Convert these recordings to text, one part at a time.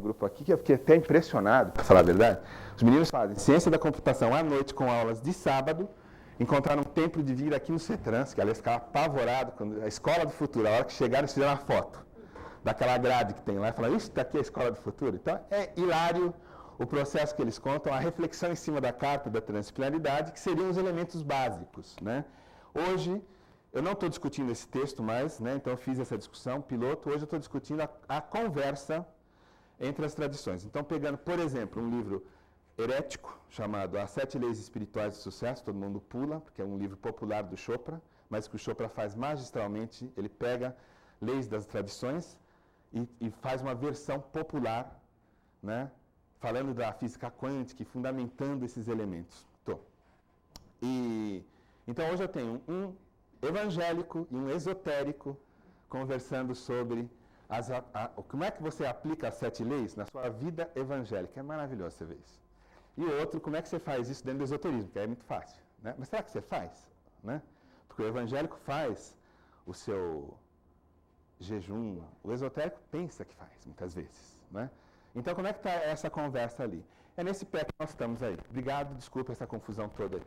grupo aqui, que eu fiquei até impressionado, para falar a verdade. Os meninos fazem ciência da computação à noite com aulas de sábado, encontraram tempo de vir aqui no CETRANS, que aliás ficava apavorado, quando a escola do futuro, a hora que chegaram, eles fizeram uma foto daquela grade que tem lá, e falaram, isso daqui é a escola do futuro? Então, é hilário o processo que eles contam, a reflexão em cima da carta da transdisciplinaridade, que seriam os elementos básicos, né? Hoje, eu não estou discutindo esse texto mais, né? Então eu fiz essa discussão, piloto, hoje eu estou discutindo a conversa entre as tradições. Então, pegando, por exemplo, um livro herético, chamado As 7 Leis Espirituais do Sucesso, todo mundo pula, porque é um livro popular do Chopra, mas que o Chopra faz magistralmente, ele pega leis das tradições e faz uma versão popular, né? Falando da física quântica e fundamentando esses elementos. Então, hoje eu tenho um evangélico e um esotérico conversando sobre como é que você aplica as 7 leis na sua vida evangélica. É maravilhoso você ver isso. E o outro, como é que você faz isso dentro do esoterismo, que é muito fácil, né? Mas será que você faz? Né? Porque o evangélico faz o seu jejum, o esotérico pensa que faz, muitas vezes, né? Então, como é que está essa conversa ali? É nesse pé que nós estamos aí. Obrigado, desculpa essa confusão toda aí.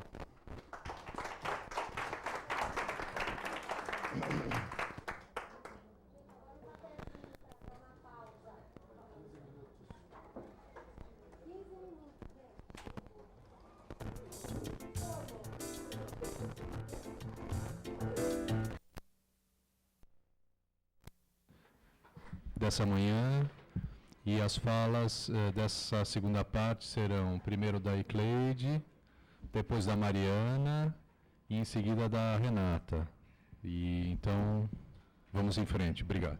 Dessa manhã, e as falas dessa segunda parte serão primeiro da Icleide, depois da Mariana e em seguida da Renata. E então, vamos em frente. Obrigado.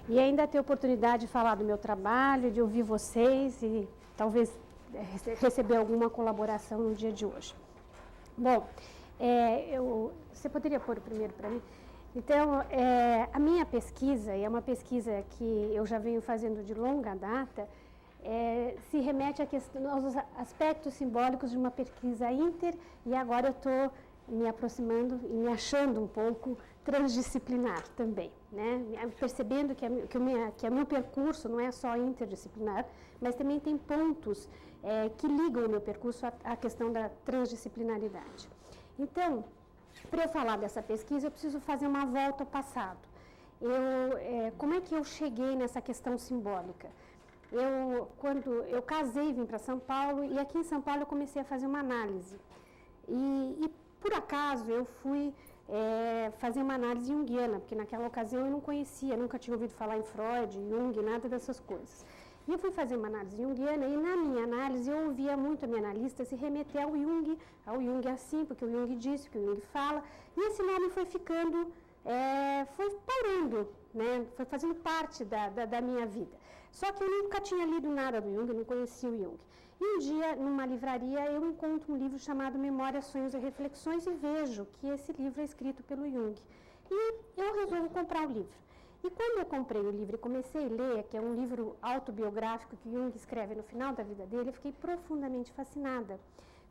E ainda ter a oportunidade de falar do meu trabalho, de ouvir vocês e talvez receber alguma colaboração no dia de hoje. Bom, você poderia pôr o primeiro para mim? Então, a minha pesquisa, e é uma pesquisa que eu já venho fazendo de longa data, se remete aos aspectos simbólicos de uma pesquisa inter, e agora eu estou me aproximando e me achando um pouco transdisciplinar também, né? Percebendo que o meu percurso não é só interdisciplinar, mas também tem pontos que ligam o meu percurso à questão da transdisciplinaridade. Então, para eu falar dessa pesquisa, eu preciso fazer uma volta ao passado. Como é que eu cheguei nessa questão simbólica? Quando eu casei, vim para São Paulo, e aqui em São Paulo eu comecei a fazer uma análise. E por acaso, eu fui fazer uma análise junguiana, porque naquela ocasião eu não conhecia, nunca tinha ouvido falar em Freud, Jung, nada dessas coisas. E eu fui fazer uma análise junguiana, e na minha análise eu ouvia muito a minha analista se remeter ao Jung assim, porque o Jung disse, porque o Jung fala, e esse nome foi ficando, foi parando, né? Foi fazendo parte da minha vida. Só que eu nunca tinha lido nada do Jung, eu não conhecia o Jung. E um dia, numa livraria, eu encontro um livro chamado Memórias, Sonhos e Reflexões e vejo que esse livro é escrito pelo Jung. E eu resolvo comprar o livro. E quando eu comprei o livro e comecei a ler, que é um livro autobiográfico que Jung escreve no final da vida dele, eu fiquei profundamente fascinada.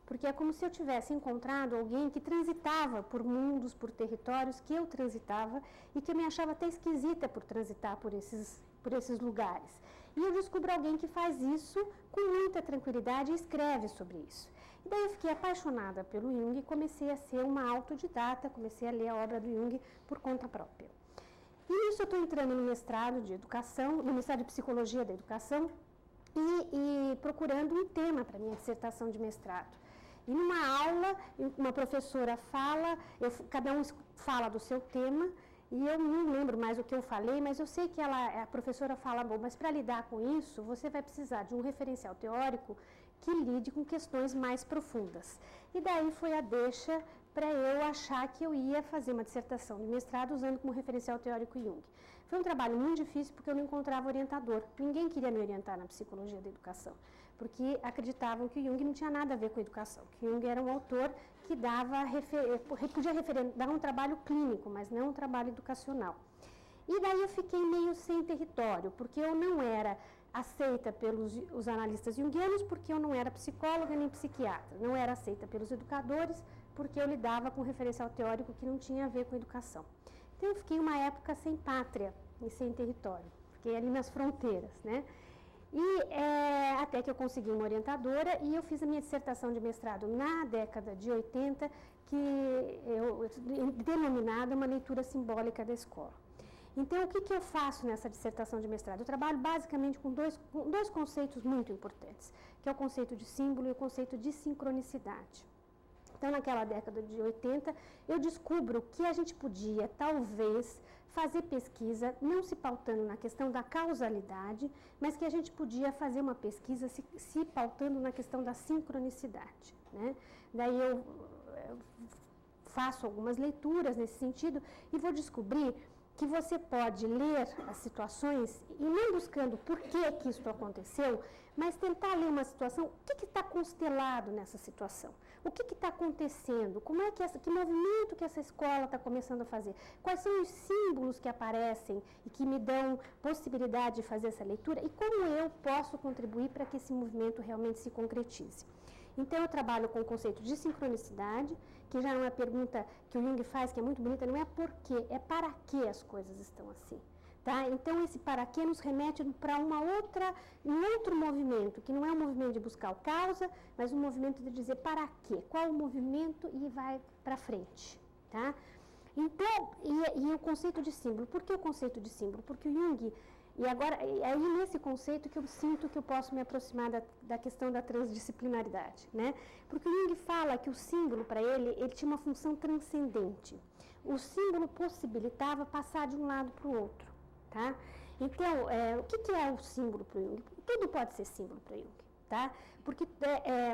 Porque é como se eu tivesse encontrado alguém que transitava por mundos, por territórios que eu transitava e que eu me achava até esquisita por transitar por esses lugares. E eu descubro alguém que faz isso com muita tranquilidade e escreve sobre isso. E daí eu fiquei apaixonada pelo Jung e comecei a ser uma autodidata, comecei a ler a obra do Jung por conta própria. E nisso eu estou entrando no mestrado de educação, no mestrado de psicologia da educação e procurando um tema para minha dissertação de mestrado. E numa aula, uma professora fala, cada um fala do seu tema, e eu não lembro mais o que eu falei, mas eu sei que a professora fala, bom, mas para lidar com isso, você vai precisar de um referencial teórico que lide com questões mais profundas. E daí foi a deixa para eu achar que eu ia fazer uma dissertação de mestrado usando como referencial teórico Jung. Foi um trabalho muito difícil porque eu não encontrava orientador. Ninguém queria me orientar na psicologia da educação, porque acreditavam que o Jung não tinha nada a ver com a educação, que Jung era um autor que podia dar um trabalho clínico, mas não um trabalho educacional. E daí eu fiquei meio sem território, porque eu não era aceita pelos os analistas junguianos, porque eu não era psicóloga nem psiquiatra. Não era aceita pelos educadores, porque eu lidava com um referencial teórico que não tinha a ver com educação. Então eu fiquei uma época sem pátria e sem território. Fiquei ali nas fronteiras, né? E até que eu consegui uma orientadora e eu fiz a minha dissertação de mestrado na década de 80, denominada uma leitura simbólica da escola. Então, o que eu faço nessa dissertação de mestrado? Eu trabalho basicamente com dois conceitos muito importantes, que é o conceito de símbolo e o conceito de sincronicidade. Então, naquela década de 80, eu descubro que a gente podia, talvez, fazer pesquisa, não se pautando na questão da causalidade, mas que a gente podia fazer uma pesquisa se pautando na questão da sincronicidade, né? Daí eu faço algumas leituras nesse sentido e vou descobrir que você pode ler as situações e não buscando por que isso aconteceu, mas tentar ler uma situação, o que está constelado nessa situação? O que está acontecendo? Como é que movimento que essa escola está começando a fazer? Quais são os símbolos que aparecem e que me dão possibilidade de fazer essa leitura? E como eu posso contribuir para que esse movimento realmente se concretize? Então, eu trabalho com o conceito de sincronicidade, que já é uma pergunta que o Jung faz, que é muito bonita, não é por quê, é para que as coisas estão assim. Tá? Então, esse para quê nos remete para um outro movimento, que não é um movimento de buscar o causa, mas um movimento de dizer para quê, qual o movimento e vai para frente. Tá? Então, e o conceito de símbolo, por que o conceito de símbolo? Porque o Jung... E aí nesse conceito que eu sinto que eu posso me aproximar da questão da transdisciplinaridade, né? Porque o Jung fala que o símbolo, para ele tinha uma função transcendente. O símbolo possibilitava passar de um lado para o outro, tá? Então, o que é o símbolo para o Jung? Tudo pode ser símbolo para o Jung, tá? Porque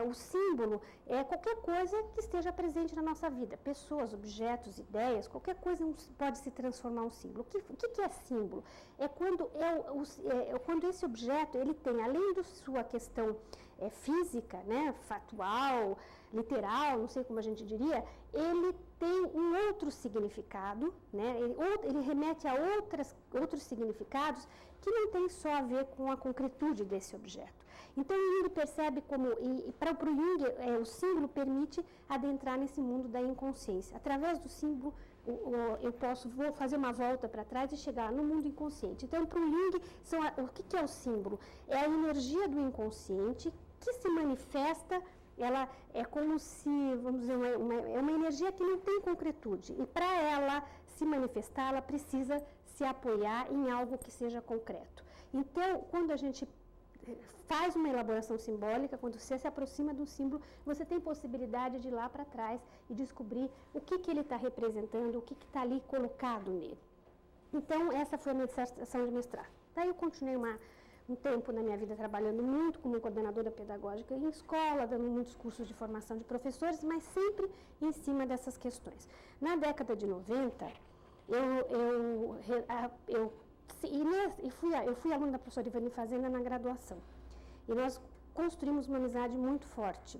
o símbolo é qualquer coisa que esteja presente na nossa vida. Pessoas, objetos, ideias, qualquer coisa pode se transformar em um símbolo. O que é símbolo? É quando esse objeto ele tem, além da sua questão física, né, factual, literal, não sei como a gente diria, ele tem um outro significado, né, ele remete a outros significados que não tem só a ver com a concretude desse objeto. Então, o Jung percebe como, para o Jung, o símbolo permite adentrar nesse mundo da inconsciência. Através do símbolo, vou fazer uma volta para trás e chegar no mundo inconsciente. Então, para o Jung, o que é o símbolo? É a energia do inconsciente que se manifesta, ela é como se, vamos dizer, é uma energia que não tem concretude. E para ela se manifestar, ela precisa se apoiar em algo que seja concreto. Então, quando a gente faz uma elaboração simbólica, quando você se aproxima do símbolo, você tem possibilidade de ir lá para trás e descobrir o que ele está representando, o que está ali colocado nele. Então, essa foi a minha dissertação de mestrado. Daí eu continuei um tempo na minha vida trabalhando muito como coordenadora pedagógica em escola, dando muitos cursos de formação de professores, mas sempre em cima dessas questões. Na década de 90, eu fui aluna da professora Ivani Fazenda na graduação. E nós construímos uma amizade muito forte.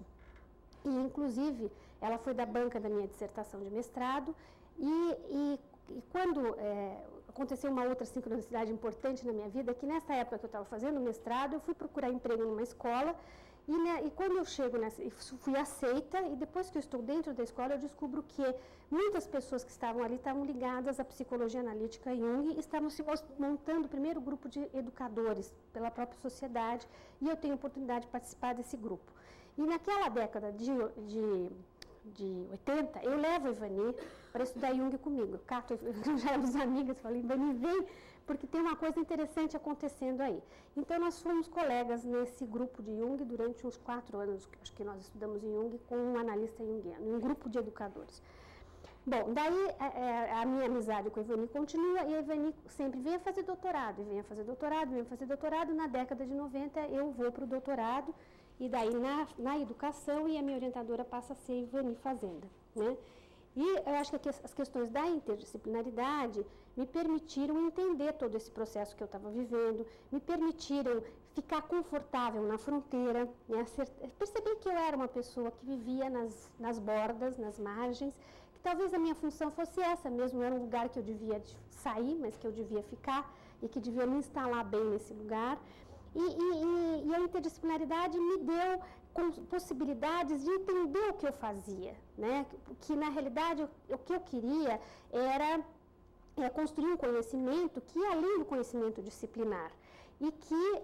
E, inclusive, ela foi da banca da minha dissertação de mestrado. E quando aconteceu uma outra sincronicidade importante na minha vida, que nessa época que eu estava fazendo mestrado, eu fui procurar emprego numa escola. E quando eu chego fui aceita, e depois que eu estou dentro da escola, eu descubro que muitas pessoas que estavam ali estavam ligadas à psicologia analítica Jung e estavam se montando o primeiro grupo de educadores pela própria sociedade, e eu tenho a oportunidade de participar desse grupo. E naquela década de 80, eu levo a Ivani para estudar Jung comigo. Cato, já éramos amigas, falei, Ivani, vem, porque tem uma coisa interessante acontecendo aí. Então, nós fomos colegas nesse grupo de Jung durante uns 4 anos, acho que nós estudamos em Jung com um analista junguiano, um grupo de educadores. Bom, daí a minha amizade com a Ivani continua, e a Ivani sempre vem fazer doutorado, e vem a fazer doutorado, vem a fazer doutorado. Na década de 90, eu vou para o doutorado, e daí na educação, e a minha orientadora passa a ser Ivani Fazenda, né? E eu acho que as questões da interdisciplinaridade me permitiram entender todo esse processo que eu estava vivendo, me permitiram ficar confortável na fronteira, né? Perceber que eu era uma pessoa que vivia nas bordas, nas margens, que talvez a minha função fosse essa mesmo, era um lugar que eu devia sair, mas que eu devia ficar e que devia me instalar bem nesse lugar. E a interdisciplinaridade me deu possibilidades de entender o que eu fazia, né? Que na realidade o que eu queria era construir um conhecimento que ia além do conhecimento disciplinar e que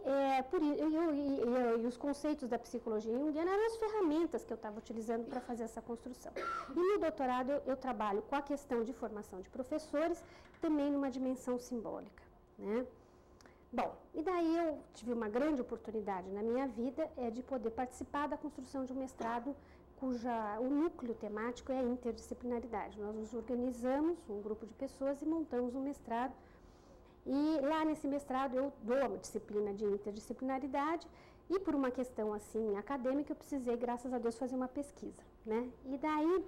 os conceitos da psicologia junguiana eram as ferramentas que eu estava utilizando para fazer essa construção. E no doutorado eu trabalho com a questão de formação de professores, também numa dimensão simbólica, né? Bom, e daí eu tive uma grande oportunidade na minha vida de poder participar da construção de um mestrado o núcleo temático é a interdisciplinaridade. Nós nos organizamos, um grupo de pessoas, e montamos um mestrado. E lá nesse mestrado eu dou a disciplina de interdisciplinaridade e por uma questão assim acadêmica eu precisei, graças a Deus, fazer uma pesquisa, né? E daí,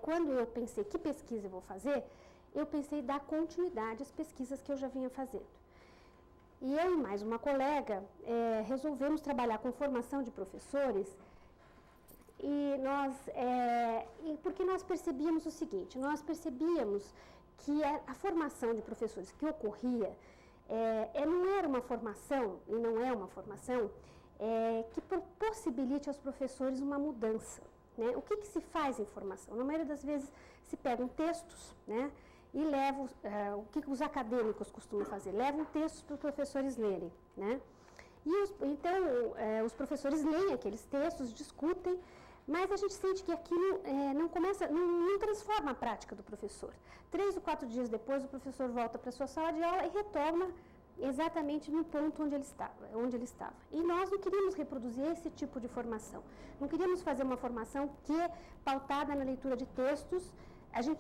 quando eu pensei que pesquisa eu vou fazer, eu pensei em dar continuidade às pesquisas que eu já vinha fazendo. E eu e mais uma colega resolvemos trabalhar com formação de professores porque nós percebíamos o seguinte, nós percebíamos que a formação de professores que ocorria não era uma formação, e não é uma formação, que possibilite aos professores uma mudança, né? O que se faz em formação? Na maioria das vezes se pegam textos, né? E levam, o que os acadêmicos costumam fazer? Levam textos para os professores lerem, né? Então, os professores leem aqueles textos, discutem, mas a gente sente que aquilo não transforma a prática do professor. 3 ou 4 dias depois, o professor volta para a sua sala de aula e retorna exatamente no ponto onde ele estava. E nós não queríamos reproduzir esse tipo de formação. Não queríamos fazer uma formação que é pautada na leitura de textos.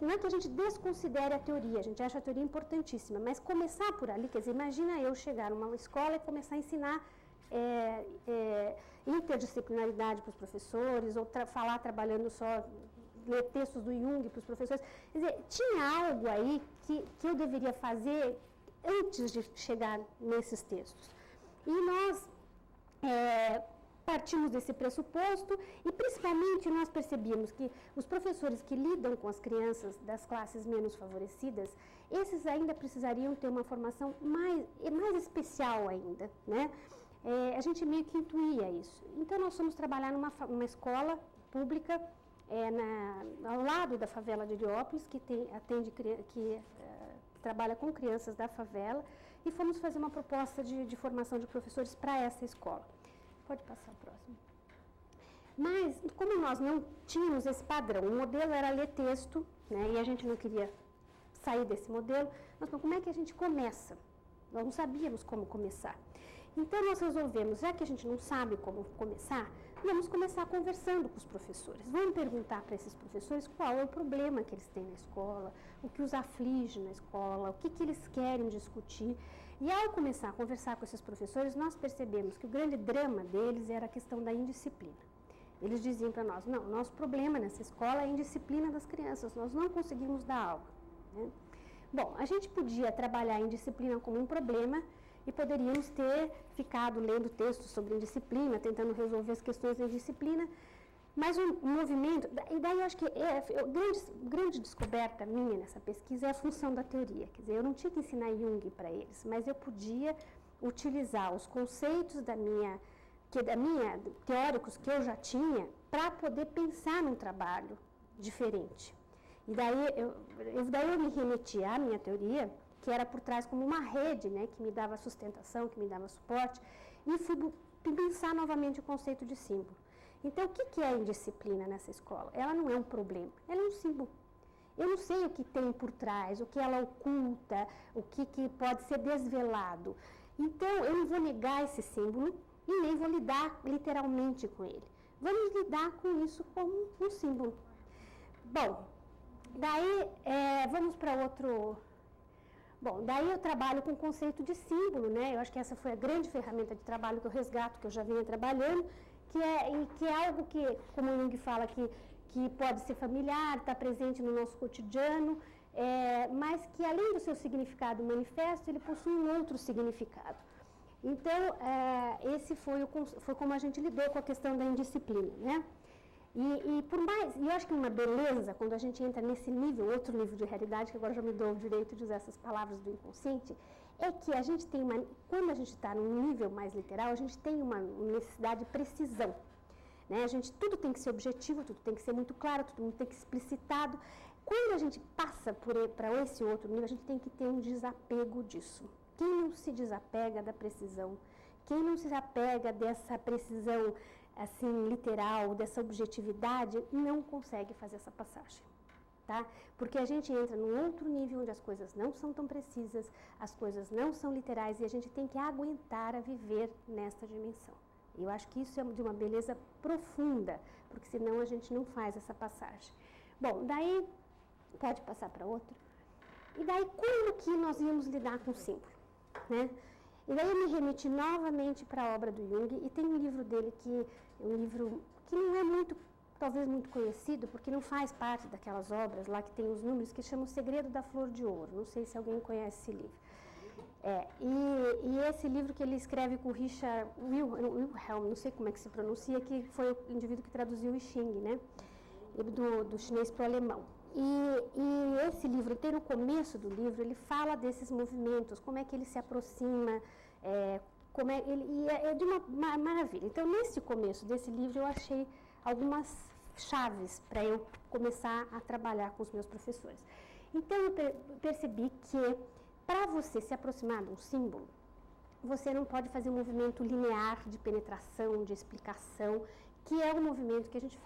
Não é que a gente desconsidere a teoria, a gente acha a teoria importantíssima, mas começar por ali, quer dizer, imagina eu chegar numa escola e começar a ensinar interdisciplinaridade para os professores, ou falar trabalhando só, ler textos do Jung para os professores. Quer dizer, tinha algo aí que eu deveria fazer antes de chegar nesses textos. E nós partimos desse pressuposto e, principalmente, nós percebíamos que os professores que lidam com as crianças das classes menos favorecidas, esses ainda precisariam ter uma formação mais especial ainda, né? A gente meio que intuía isso. Então, nós fomos trabalhar numa escola pública ao lado da favela de Heliópolis, que trabalha com crianças da favela, e fomos fazer uma proposta de formação de professores para essa escola. Pode passar o próximo. Mas, como nós não tínhamos esse padrão, o modelo era ler texto, né, e a gente não queria sair desse modelo, nós falamos, como é que a gente começa? Nós não sabíamos como começar. Então, nós resolvemos, já que a gente não sabe como começar, vamos começar conversando com os professores. Vamos perguntar para esses professores qual é o problema que eles têm na escola, o que os aflige na escola, o que eles querem discutir. E ao começar a conversar com esses professores, nós percebemos que o grande drama deles era a questão da indisciplina. Eles diziam para nós, não, nosso problema nessa escola é a indisciplina das crianças, nós não conseguimos dar aula, né? Bom, a gente podia trabalhar a indisciplina como um problema e poderíamos ter ficado lendo textos sobre indisciplina, tentando resolver as questões da indisciplina, mas o movimento, e daí eu acho que grande descoberta minha nessa pesquisa é a função da teoria. Quer dizer, eu não tinha que ensinar Jung para eles, mas eu podia utilizar os conceitos teóricos que eu já tinha para poder pensar num trabalho diferente. E daí eu me remeti à minha teoria, que era por trás como uma rede, né, que me dava sustentação, que me dava suporte, e fui pensar novamente o conceito de símbolo. Então, o que é a indisciplina nessa escola? Ela não é um problema, ela é um símbolo. Eu não sei o que tem por trás, o que ela oculta, o que pode ser desvelado. Então, eu não vou negar esse símbolo e nem vou lidar literalmente com ele. Vamos lidar com isso como um símbolo. Bom, daí vamos para outro... Bom, daí eu trabalho com o conceito de símbolo, né? Eu acho que essa foi a grande ferramenta de trabalho que eu resgato, que eu já vinha trabalhando, que é algo que, como o Jung fala, que que pode ser familiar, está presente no nosso cotidiano, mas que além do seu significado manifesto, ele possui um outro significado. Então, esse foi como a gente lidou com a questão da indisciplina, né? E por mais, eu acho que uma beleza, quando a gente entra nesse nível, outro nível de realidade, que agora já me dou o direito de usar essas palavras do inconsciente, é que a gente tem quando a gente está num nível mais literal, a gente tem uma necessidade de precisão. Né? Tudo tem que ser objetivo, tudo tem que ser muito claro, tudo tem que ser explicitado. Quando a gente passa para esse outro nível, a gente tem que ter um desapego disso. Quem não se desapega da precisão, quem não se apega dessa precisão assim, literal, dessa objetividade, não consegue fazer essa passagem. Tá? Porque a gente entra num outro nível onde as coisas não são tão precisas, as coisas não são literais e a gente tem que aguentar a viver nesta dimensão. E eu acho que isso é de uma beleza profunda, porque senão a gente não faz essa passagem. Bom, daí, pode passar para outro. E daí, como que nós íamos lidar com o símbolo? Né? E daí eu me remeti novamente para a obra do Jung, e tem um livro dele que é um livro que não é muito, talvez muito conhecido, porque não faz parte daquelas obras lá que tem os números, que chama O Segredo da Flor de Ouro. Não sei se alguém conhece esse livro. E esse livro que ele escreve com o Richard Wilhelm, não sei como é que se pronuncia, que foi o indivíduo que traduziu o I Ching, né? Do chinês para o alemão. E esse livro, até no começo do livro, ele fala desses movimentos, como é que ele se aproxima, é de uma maravilha. Então, nesse começo desse livro, eu achei algumas chaves para eu começar a trabalhar com os meus professores. Então, eu percebi que, para você se aproximar de um símbolo, você não pode fazer um movimento linear de penetração, de explicação, que é o movimento que a gente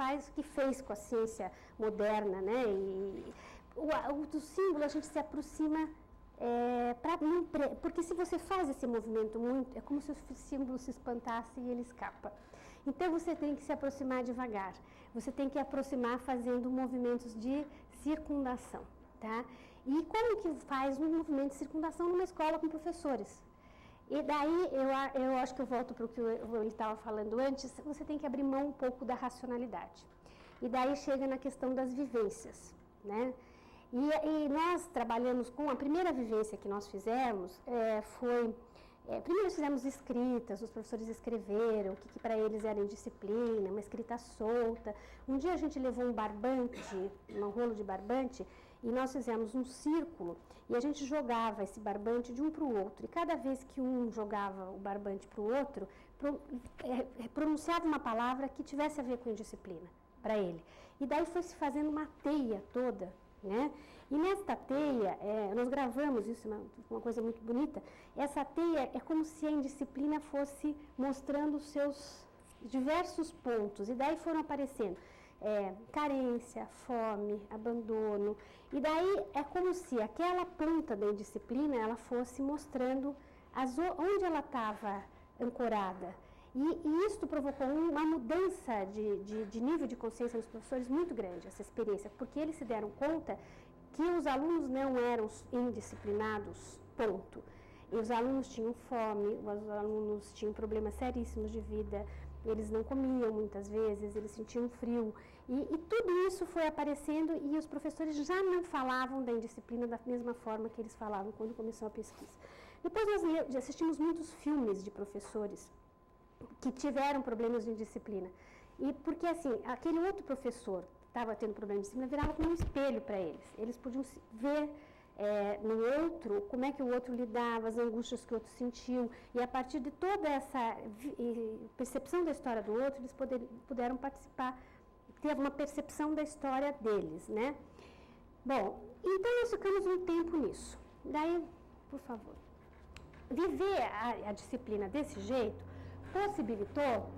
fez com a ciência moderna, né? E do símbolo a gente se aproxima, porque se você faz esse movimento muito, é como se o símbolo se espantasse e ele escapa. Então você tem que se aproximar devagar, você tem que aproximar fazendo movimentos de circundação, tá? E como que faz um movimento de circundação numa escola com professores? E daí, eu acho que eu volto para o que ele estava falando antes, você tem que abrir mão um pouco da racionalidade. E daí chega na questão das vivências, né? E nós trabalhamos com, a primeira vivência que nós fizemos foi, primeiro fizemos escritas, os professores escreveram o que para eles era indisciplina, uma escrita solta. Um dia a gente levou um barbante, um rolo de barbante, e nós fizemos um círculo e a gente jogava esse barbante de um para o outro. E cada vez que um jogava o barbante para o outro, pronunciava uma palavra que tivesse a ver com indisciplina para ele. E daí foi se fazendo uma teia toda, né? E nesta teia, nós gravamos isso, uma coisa muito bonita. Essa teia é como se a indisciplina fosse mostrando os seus diversos pontos. E daí foram aparecendo carência, fome, abandono. E daí é como se aquela ponta da indisciplina ela fosse mostrando onde ela estava ancorada. E isso provocou uma mudança de nível de consciência nos professores muito grande, essa experiência, porque eles se deram conta que os alunos não eram indisciplinados, ponto. E os alunos tinham fome, os alunos tinham problemas seríssimos de vida, eles não comiam muitas vezes, eles sentiam frio. E tudo isso foi aparecendo e os professores já não falavam da indisciplina da mesma forma que eles falavam quando começou a pesquisa. Depois nós assistimos muitos filmes de professores que tiveram problemas de indisciplina. E porque, assim, aquele outro professor que estava tendo problema de disciplina virava como um espelho para eles. Eles podiam ver no outro como é que o outro lidava, as angústias que o outro sentiu. E a partir de toda essa percepção da história do outro, eles puderam participar, ter uma percepção da história deles, né? Bom, então nós ficamos um tempo nisso. Daí, por favor, viver a disciplina desse jeito possibilitou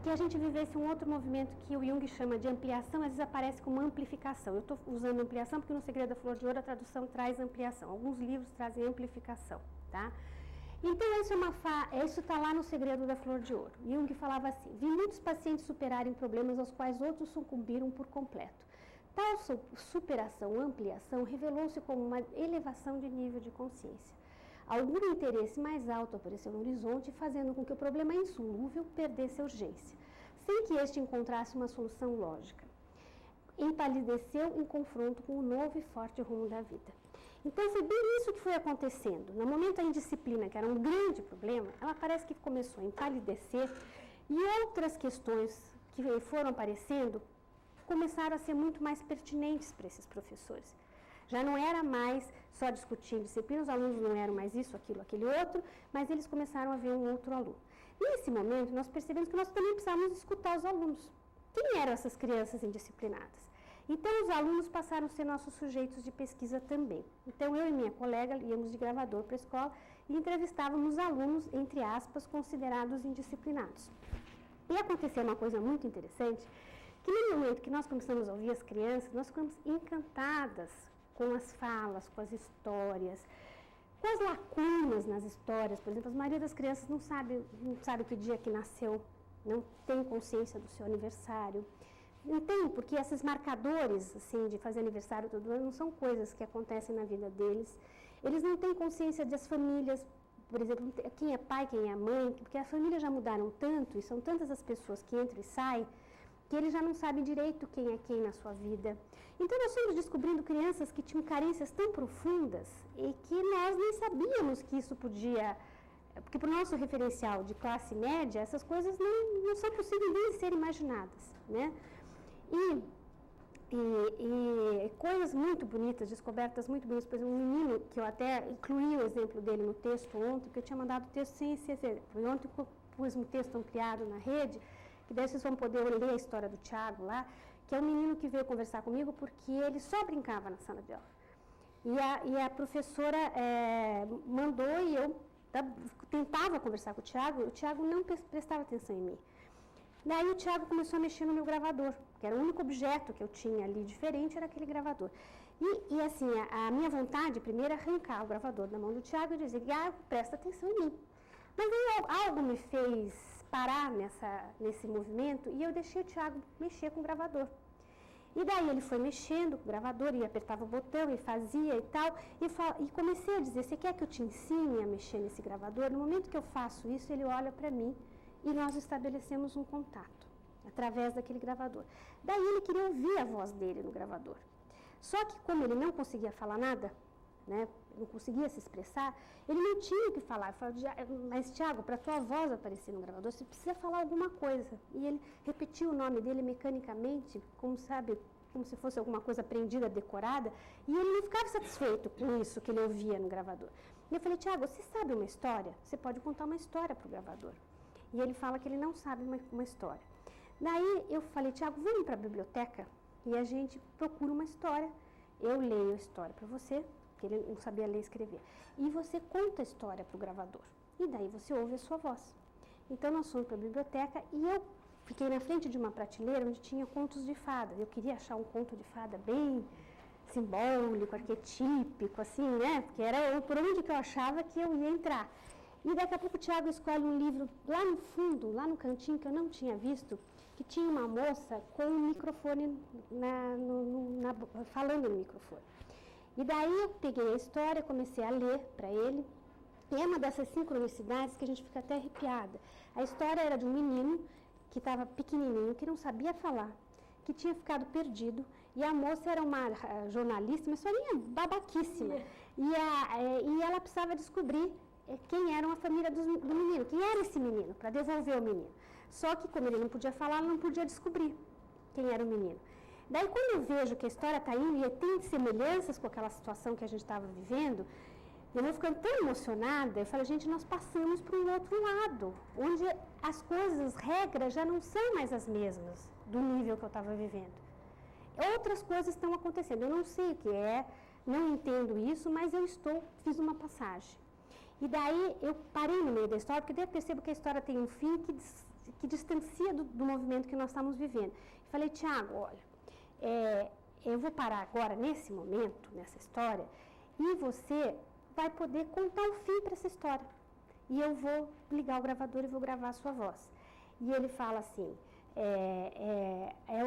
que a gente vivesse um outro movimento que o Jung chama de ampliação, às vezes aparece como amplificação. Eu estou usando ampliação porque no Segredo da Flor de Ouro a tradução traz ampliação. Alguns livros trazem amplificação, tá? Então, isso está lá no Segredo da Flor de Ouro. Jung falava assim: vi muitos pacientes superarem problemas aos quais outros sucumbiram por completo. Tal superação, ampliação, revelou-se como uma elevação de nível de consciência. Algum interesse mais alto apareceu no horizonte, fazendo com que o problema insolúvel perdesse a urgência, sem que este encontrasse uma solução lógica. empalideceu em confronto com o novo e forte rumo da vida. Então, foi bem isso que foi acontecendo. No momento da indisciplina, que era um grande problema, ela parece que começou a empalidecer e outras questões que foram aparecendo começaram a ser muito mais pertinentes para esses professores. Já não era mais só discutir disciplina, os alunos não eram mais isso, aquilo, aquele outro, mas eles começaram a ver um outro aluno. Nesse momento, nós percebemos que nós também precisávamos escutar os alunos. Quem eram essas crianças indisciplinadas? Então, os alunos passaram a ser nossos sujeitos de pesquisa também. Então, eu e minha colega íamos de gravador para a escola e entrevistávamos alunos, entre aspas, considerados indisciplinados. E aconteceu uma coisa muito interessante, que no momento que nós começamos a ouvir as crianças, nós ficamos encantadas com as falas, com as histórias, com as lacunas nas histórias. Por exemplo, a maioria das crianças não sabe que dia que nasceu, não tem consciência do seu aniversário. Não tem, porque esses marcadores assim, de fazer aniversário todo ano não são coisas que acontecem na vida deles. Eles não têm consciência das famílias, por exemplo, quem é pai, quem é mãe, porque as famílias já mudaram tanto e são tantas as pessoas que entram e saem, que eles já não sabem direito quem é quem na sua vida. Então, nós fomos descobrindo crianças que tinham carências tão profundas e que nós nem sabíamos que isso podia... Porque, para o nosso referencial de classe média, essas coisas não são possíveis nem de serem imaginadas, né? E coisas muito bonitas, descobertas muito bonitas. Por exemplo, um menino, que eu até incluí o exemplo dele no texto ontem, porque eu tinha mandado o texto sem esse exemplo. Ontem eu pus um texto ampliado na rede, que daí vocês vão poder ler a história do Tiago lá, que é um menino que veio conversar comigo porque ele só brincava na sala de aula. E a professora mandou e eu tentava conversar com o Tiago não prestava atenção em mim. Daí o Tiago começou a mexer no meu gravador, que era o único objeto que eu tinha ali diferente, era aquele gravador. E assim, a minha vontade primeiro era arrancar o gravador da mão do Tiago e dizer, presta atenção em mim. Mas aí algo me fez parar nesse movimento e eu deixei o Tiago mexer com o gravador. E daí ele foi mexendo com o gravador e apertava o botão e fazia e tal. E comecei a dizer, você quer que eu te ensine a mexer nesse gravador? No momento que eu faço isso, ele olha para mim e nós estabelecemos um contato através daquele gravador. Daí ele queria ouvir a voz dele no gravador. Só que como ele não conseguia falar nada, né, não conseguia se expressar, ele não tinha o que falar. Eu falava, mas Tiago, para a tua voz aparecer no gravador, você precisa falar alguma coisa. E ele repetia o nome dele mecanicamente, como se fosse alguma coisa aprendida, decorada, e ele não ficava satisfeito com isso que ele ouvia no gravador. E eu falei, Tiago, você sabe uma história? Você pode contar uma história para o gravador. E ele fala que ele não sabe uma história. Daí eu falei, Tiago, vamos para a biblioteca e a gente procura uma história. Eu leio a história para você, porque ele não sabia ler e escrever. E você conta a história para o gravador. E daí você ouve a sua voz. Então, nós fomos para a biblioteca e eu fiquei na frente de uma prateleira onde tinha contos de fada. Eu queria achar um conto de fada bem simbólico, arquetípico, assim, né? Porque era por onde que eu achava que eu ia entrar. E daqui a pouco o Tiago escolhe um livro lá no fundo, lá no cantinho, que eu não tinha visto, que tinha uma moça com um microfone falando no microfone. E daí eu peguei a história, comecei a ler para ele, e é uma dessas sincronicidades que a gente fica até arrepiada. A história era de um menino que estava pequenininho, que não sabia falar, que tinha ficado perdido, e a moça era uma jornalista, uma historinha babaquíssima, e ela precisava descobrir quem era a família do menino, quem era esse menino, para devolver o menino. Só que como ele não podia falar, ela não podia descobrir quem era o menino. Daí, quando eu vejo que a história está indo e tem semelhanças com aquela situação que a gente estava vivendo, eu vou ficando tão emocionada, eu falo, gente, nós passamos para um outro lado, onde as coisas, as regras já não são mais as mesmas do nível que eu estava vivendo. Outras coisas estão acontecendo, eu não sei o que é, não entendo isso, mas eu fiz uma passagem. E daí eu parei no meio da história, porque daí eu percebo que a história tem um fim que distancia do movimento que nós estamos vivendo. E falei, Tiago, olha, eu vou parar agora, nesse momento, nessa história, e você vai poder contar o fim para essa história. E eu vou ligar o gravador e vou gravar a sua voz. E ele fala assim,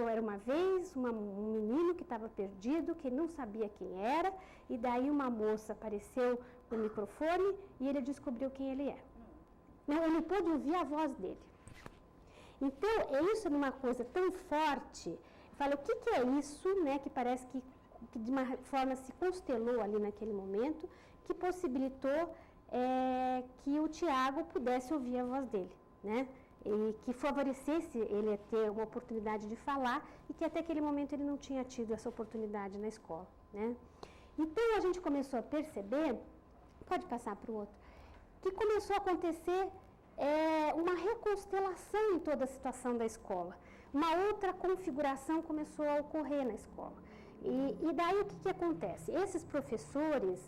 era uma vez um menino que estava perdido, que não sabia quem era, e daí uma moça apareceu no microfone e ele descobriu quem ele é. Ele pôde ouvir a voz dele. Então, isso é uma coisa tão forte, fala o que é isso, né, que parece que de uma forma se constelou ali naquele momento, que possibilitou que o Tiago pudesse ouvir a voz dele, né? E que favorecesse ele a ter uma oportunidade de falar e que até aquele momento ele não tinha tido essa oportunidade na escola, né? Então a gente começou a perceber, pode passar para o outro, que começou a acontecer uma reconstelação em toda a situação da escola. Uma outra configuração começou a ocorrer na escola. E daí o que acontece? Esses professores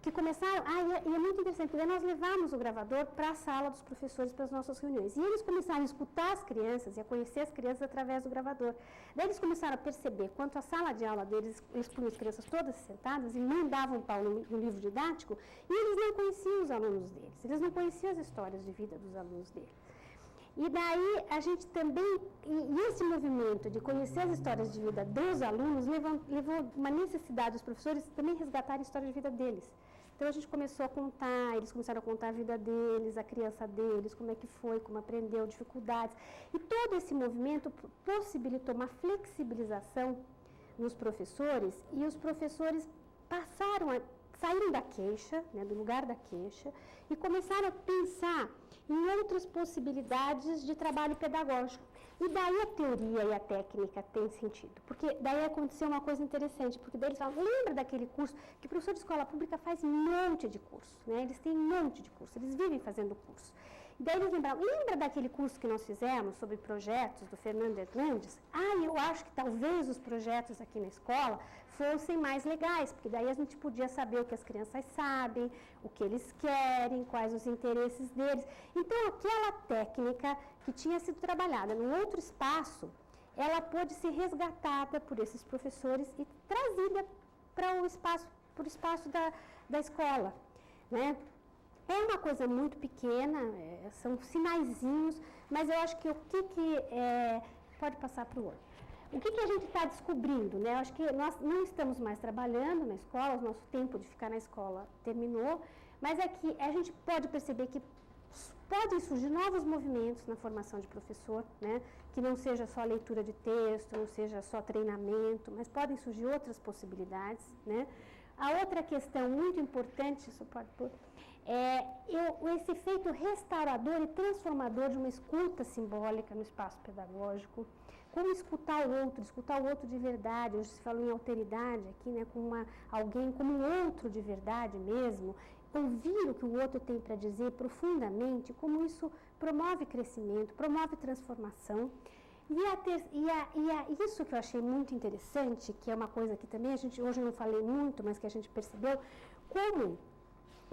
que começaram... e é muito interessante, porque nós levamos o gravador para a sala dos professores, para as nossas reuniões. E eles começaram a escutar as crianças e a conhecer as crianças através do gravador. Daí eles começaram a perceber quanto a sala de aula deles, eles punham as crianças todas sentadas e mandavam um pau no livro didático, e eles não conheciam os alunos deles, eles não conheciam as histórias de vida dos alunos deles. E daí a gente também, e esse movimento de conhecer as histórias de vida dos alunos levou uma necessidade dos professores também resgatarem a história de vida deles. Então a gente começou a contar, eles começaram a contar a vida deles, a criança deles, como é que foi, como aprendeu, dificuldades. E todo esse movimento possibilitou uma flexibilização nos professores, e os professores saíram da queixa, né, do lugar da queixa, e começaram a pensar em outras possibilidades de trabalho pedagógico. E daí a teoria e a técnica têm sentido. Porque daí aconteceu uma coisa interessante, porque daí eles falam, lembra daquele curso, que o professor de escola pública faz um monte de curso, né? Eles têm um monte de curso, eles vivem fazendo curso. E daí eles lembraram, lembra daquele curso que nós fizemos sobre projetos do Fernando Hernandes? Eu acho que talvez os projetos aqui na escola fossem mais legais, porque daí a gente podia saber o que as crianças sabem, o que eles querem, quais os interesses deles. Então, aquela técnica que tinha sido trabalhada num outro espaço, ela pôde ser resgatada por esses professores e trazida para o espaço da escola, né? É uma coisa muito pequena, são sinaizinhos, mas eu acho que pode passar para o outro. O que a gente está descobrindo, né? Eu acho que nós não estamos mais trabalhando na escola, o nosso tempo de ficar na escola terminou, mas é que a gente pode perceber que podem surgir novos movimentos na formação de professor, né? Que não seja só leitura de texto, não seja só treinamento, mas podem surgir outras possibilidades, né? A outra questão muito importante, isso pode pôr, esse efeito restaurador e transformador de uma escuta simbólica no espaço pedagógico, como escutar o outro de verdade. Hoje se falou em alteridade aqui, né, com alguém como um outro de verdade mesmo, ouvir o que o outro tem para dizer profundamente, como isso promove crescimento, promove transformação. E isso que eu achei muito interessante, que é uma coisa que também hoje eu não falei muito, mas que a gente percebeu, como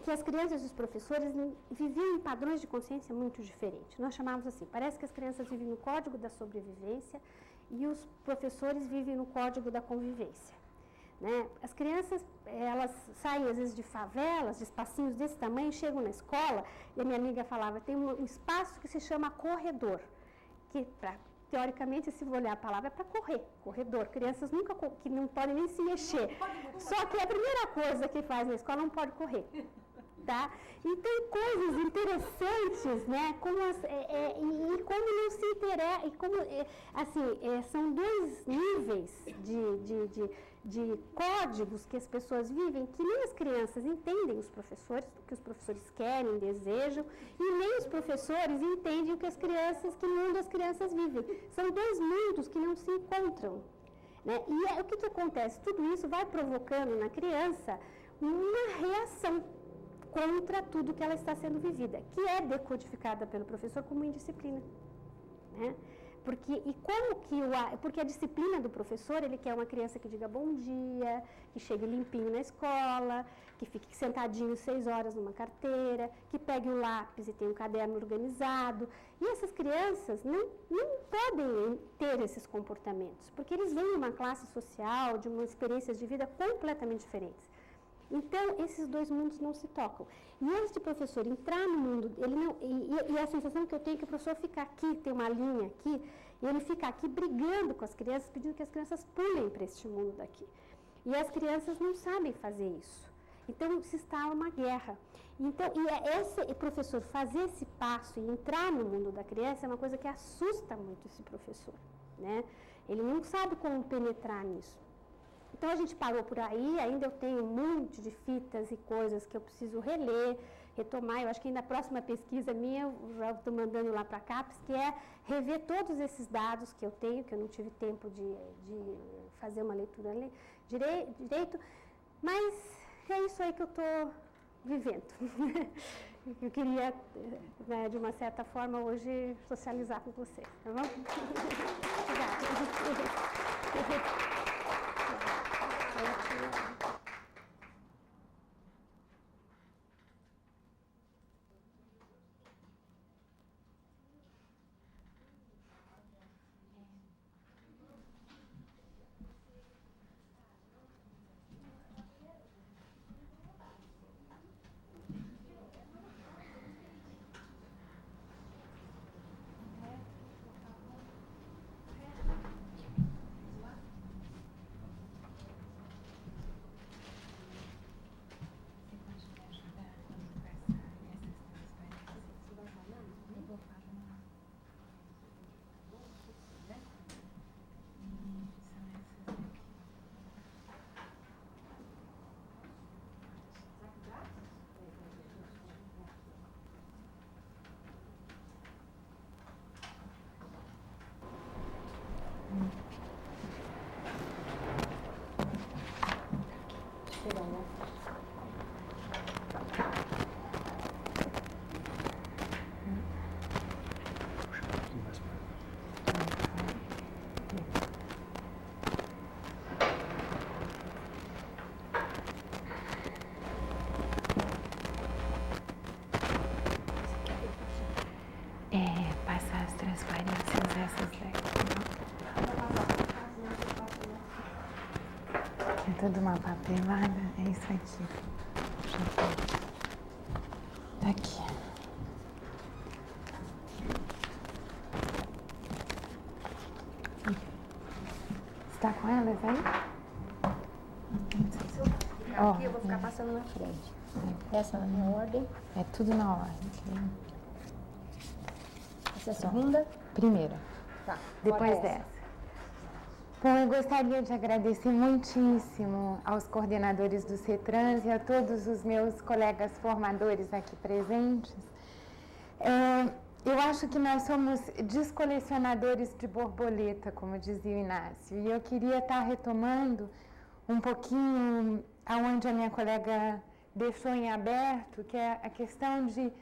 que as crianças e os professores viviam em padrões de consciência muito diferentes. Nós chamávamos assim, parece que as crianças vivem no código da sobrevivência e os professores vivem no código da convivência, né? As crianças, elas saem às vezes de favelas, de espacinhos desse tamanho, chegam na escola, e a minha amiga falava, tem um espaço que se chama corredor, que teoricamente, se for olhar a palavra, é para correr, corredor. Crianças que não podem nem se mexer. Só que a primeira coisa que faz na escola não pode correr. Tá? E tem coisas interessantes, né? Como como não se interessa, e como, são dois níveis de códigos que as pessoas vivem, que nem as crianças entendem os professores, o que os professores querem, desejam, e nem os professores entendem que mundo as crianças vivem. São dois mundos que não se encontram, né? E o que acontece? Tudo isso vai provocando na criança uma reação contra tudo que ela está sendo vivida, que é decodificada pelo professor como indisciplina, né? Porque a disciplina do professor, ele quer uma criança que diga bom dia, que chegue limpinho na escola, que fique sentadinho 6 horas numa carteira, que pegue um lápis e tenha um caderno organizado. E essas crianças não podem ter esses comportamentos, porque eles vêm de uma classe social, de uma experiências de vida completamente diferentes. Então, esses dois mundos não se tocam. E este professor entrar no mundo, e a sensação que eu tenho é que o professor fica aqui, tem uma linha aqui, e ele fica aqui brigando com as crianças, pedindo que as crianças pulem para este mundo daqui. E as crianças não sabem fazer isso. Então, se instala uma guerra. Então, esse professor fazer esse passo e entrar no mundo da criança é uma coisa que assusta muito esse professor, né? Ele não sabe como penetrar nisso. Então a gente parou por aí, ainda eu tenho um monte de fitas e coisas que eu preciso reler, retomar. Eu acho que ainda a próxima pesquisa minha, eu já estou mandando lá para a CAPES, que é rever todos esses dados que eu tenho, que eu não tive tempo de fazer uma leitura direito, mas é isso aí que eu estou vivendo. Eu queria, né, de uma certa forma, hoje socializar com você, tá bom? Obrigada. Passar as transparências essas daqui. É tudo uma papelada, é isso aqui. Deixa eu ver. Tá aqui. Você tá com elas aí? Aqui eu vou ficar passando na frente. Essa na ordem. É tudo na ordem. Essa é a segunda? Primeira. Tá. Depois agora essa. dessa. Bom, eu gostaria de agradecer muitíssimo aos coordenadores do CETRANS e a todos os meus colegas formadores aqui presentes. Eu acho que nós somos descolecionadores de borboleta, como dizia o Inácio, e eu queria estar retomando um pouquinho aonde a minha colega deixou em aberto, que é a questão de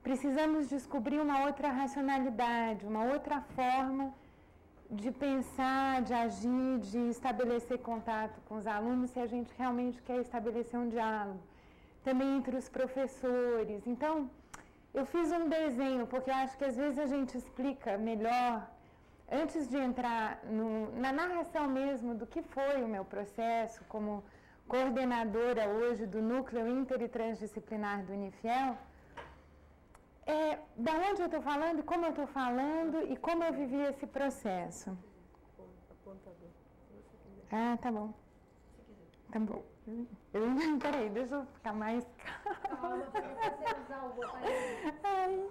precisamos descobrir uma outra racionalidade, uma outra forma de pensar, de agir, de estabelecer contato com os alunos, se a gente realmente quer estabelecer um diálogo. Também entre os professores. Então, eu fiz um desenho, porque eu acho que às vezes a gente explica melhor, antes de entrar na narração mesmo do que foi o meu processo como coordenadora hoje do Núcleo Inter e Transdisciplinar do Unifiel, da onde eu estou falando, como eu estou falando e como eu vivi esse processo. Ah, tá bom. Tá bom. Peraí, deixa eu ficar mais calma. Ai,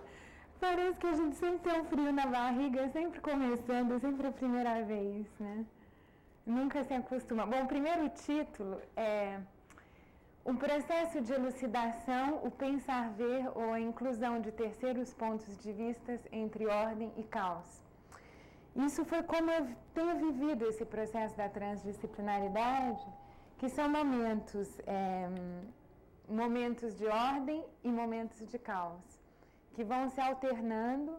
parece que a gente sempre tem um frio na barriga, sempre começando, sempre a primeira vez, né? Nunca se acostuma. Bom, o primeiro título é um processo de elucidação, o pensar ver ou a inclusão de terceiros pontos de vista entre ordem e caos. Isso foi como eu tenho vivido esse processo da transdisciplinaridade, que são momentos de ordem e momentos de caos, que vão se alternando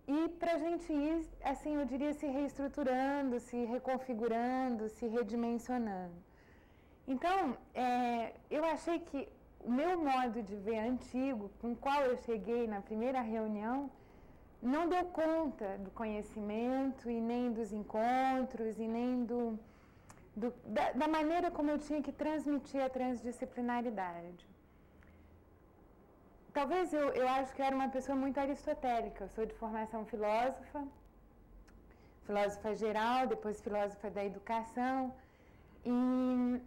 e para a gente ir, assim, eu diria, se reestruturando, se reconfigurando, se redimensionando. Então, eu achei que o meu modo de ver antigo, com o qual eu cheguei na primeira reunião, não deu conta do conhecimento e nem dos encontros e nem da maneira como eu tinha que transmitir a transdisciplinaridade. Talvez eu acho que eu era uma pessoa muito aristotélica. Eu sou de formação filósofa geral, depois filósofa da educação. E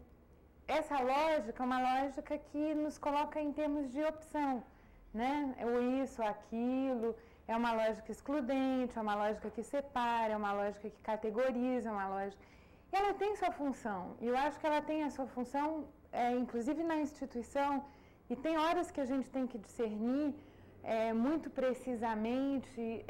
essa lógica é uma lógica que nos coloca em termos de opção, né? Ou isso, ou aquilo. é uma lógica excludente, é uma lógica que separa, é uma lógica que categoriza, é uma lógica... E ela tem sua função, e eu acho que ela tem a sua função, inclusive na instituição, e tem horas que a gente tem que discernir muito precisamente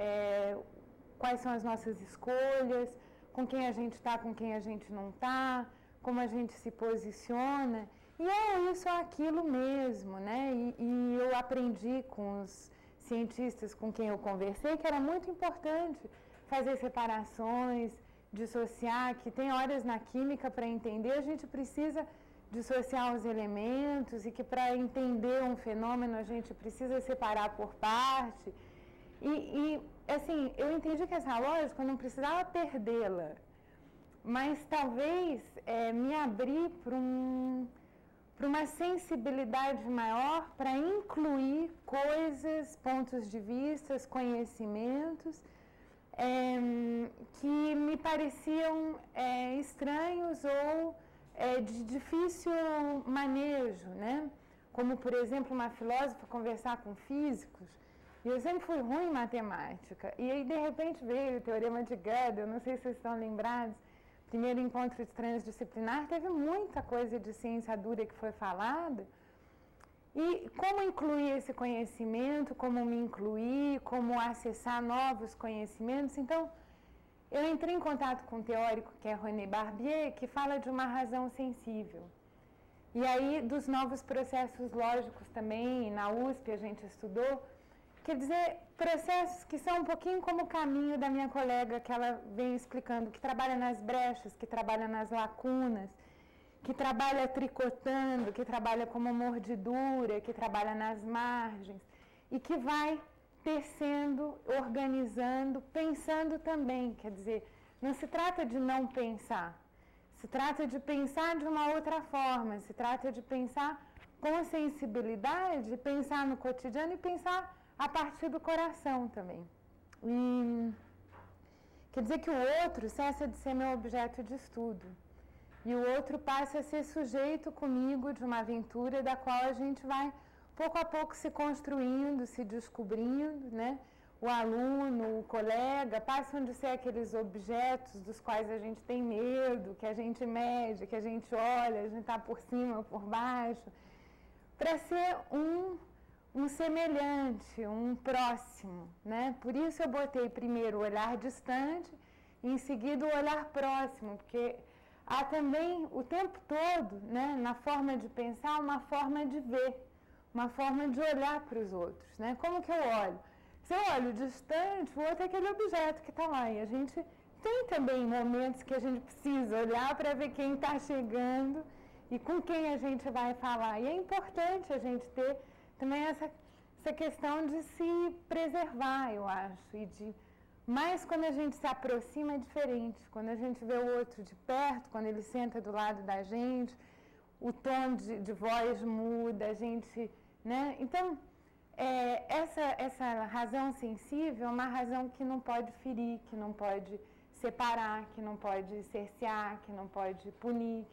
quais são as nossas escolhas, com quem a gente está, com quem a gente não está, como a gente se posiciona, e é isso ou aquilo mesmo, né? E eu aprendi com os cientistas com quem eu conversei que era muito importante fazer separações, dissociar, que tem horas na química para entender, a gente precisa dissociar os elementos e que para entender um fenômeno a gente precisa separar por parte. E assim, eu entendi que essa lógica eu não precisava perdê-la, mas talvez me abrir para uma sensibilidade maior para incluir coisas, pontos de vista, conhecimentos que me pareciam estranhos ou de difícil manejo, né? Como, por exemplo, uma filósofa conversar com físicos, e eu sempre fui ruim em matemática, e aí, de repente, veio o Teorema de Gödel, não sei se vocês estão lembrados, primeiro encontro transdisciplinar, teve muita coisa de ciência dura que foi falada, e como incluir esse conhecimento, como me incluir, como acessar novos conhecimentos. Então, eu entrei em contato com um teórico que é René Barbier, que fala de uma razão sensível. E aí, dos novos processos lógicos também, na USP a gente estudou, quer dizer, processos que são um pouquinho como o caminho da minha colega, que ela vem explicando, que trabalha nas brechas, que trabalha nas lacunas, que trabalha tricotando, que trabalha como mordidura, que trabalha nas margens, e que vai tecendo, organizando, pensando também. Quer dizer, não se trata de não pensar, se trata de pensar de uma outra forma, se trata de pensar com sensibilidade, pensar no cotidiano e pensar a partir do coração também. E quer dizer que o outro cessa de ser meu objeto de estudo. E o outro passa a ser sujeito comigo de uma aventura da qual a gente vai, pouco a pouco, se construindo, se descobrindo, né? O aluno, o colega, passam de ser aqueles objetos dos quais a gente tem medo, que a gente mede, que a gente olha, a gente está por cima, por baixo, para ser um semelhante, um próximo, né? Por isso eu botei primeiro o olhar distante e em seguida o olhar próximo, porque há também o tempo todo, né, na forma de pensar, uma forma de ver, uma forma de olhar para os outros, né? Como que eu olho? Se eu olho distante, o outro é aquele objeto que está lá, e a gente tem também momentos que a gente precisa olhar para ver quem está chegando e com quem a gente vai falar, e é importante a gente ter também essa questão de se preservar, eu acho, e de... Mas quando a gente se aproxima é diferente, quando a gente vê o outro de perto, quando ele senta do lado da gente, o tom de voz muda, a gente, né? Então, essa razão sensível é uma razão que não pode ferir, que não pode separar, que não pode cercear, que não pode punir,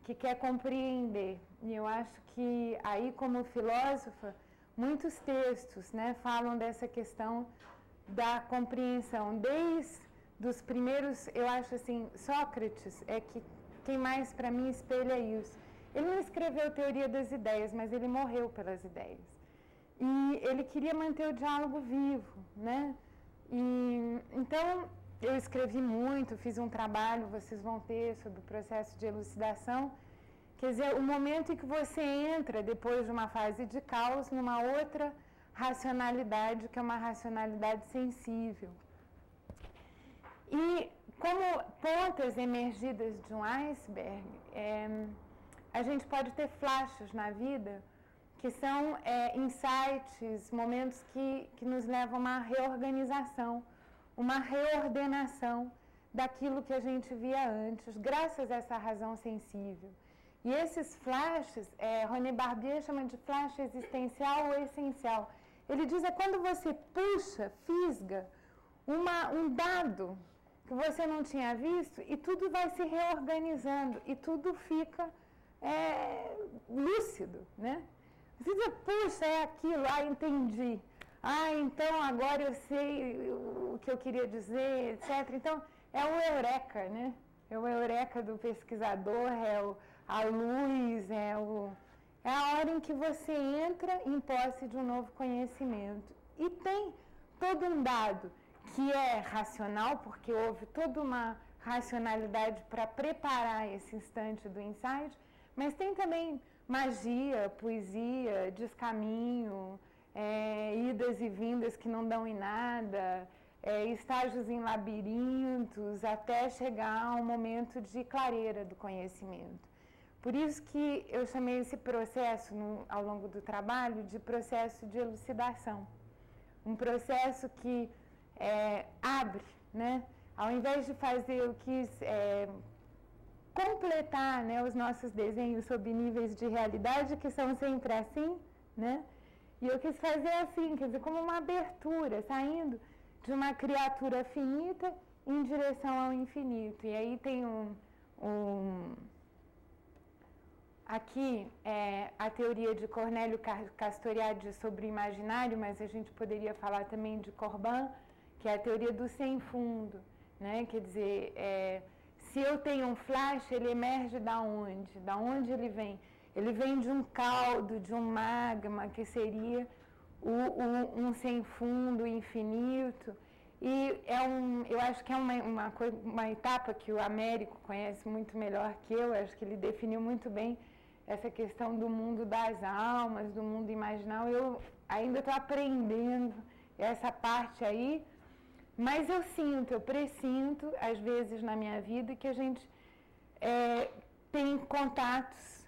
que quer compreender. E eu acho que aí, como filósofa, muitos textos, né, falam dessa questão da compreensão, desde os primeiros, eu acho assim, Sócrates é que quem mais para mim espelha isso. Ele não escreveu Teoria das Ideias, mas ele morreu pelas ideias. E ele queria manter o diálogo vivo, né? E então eu escrevi muito, fiz um trabalho, vocês vão ter, sobre o processo de elucidação. Quer dizer, o momento em que você entra, depois de uma fase de caos, numa outra racionalidade, que é uma racionalidade sensível. E como pontas emergidas de um iceberg, a gente pode ter flashes na vida, que são insights, momentos que nos levam a uma reorganização, uma reordenação daquilo que a gente via antes, graças a essa razão sensível. E esses flashes, René Barbier chama de flash existencial ou essencial. Ele diz quando você puxa, fisga, um dado que você não tinha visto e tudo vai se reorganizando e tudo fica lúcido, né? Você diz, puxa, é aquilo, entendi. então agora eu sei o que eu queria dizer, etc. Então, é o eureka, né? É o eureka do pesquisador, a luz, é a hora em que você entra em posse de um novo conhecimento. E tem todo um dado que é racional, porque houve toda uma racionalidade para preparar esse instante do insight, mas tem também magia, poesia, descaminho, idas e vindas que não dão em nada, estágios em labirintos, até chegar a um momento de clareira do conhecimento. Por isso que eu chamei esse processo, ao longo do trabalho, de processo de elucidação. Um processo que abre, né? Ao invés de fazer, eu quis completar, né, os nossos desenhos sob níveis de realidade, que são sempre assim, né? E eu quis fazer assim, quer dizer, como uma abertura, saindo de uma criatura finita em direção ao infinito. E aí tem aqui a teoria de Cornélio Castoriadis sobre o imaginário, mas a gente poderia falar também de Corbin, que é a teoria do sem fundo, né? Quer dizer, se eu tenho um flash, ele emerge da onde? Da onde ele vem? Ele vem de um caldo, de um magma, que seria um sem fundo infinito. E eu acho que é uma etapa que o Américo conhece muito melhor que eu, acho que ele definiu muito bem essa questão do mundo das almas, do mundo imaginal. Eu ainda estou aprendendo essa parte aí, mas eu pressinto, às vezes na minha vida, que a gente tem contatos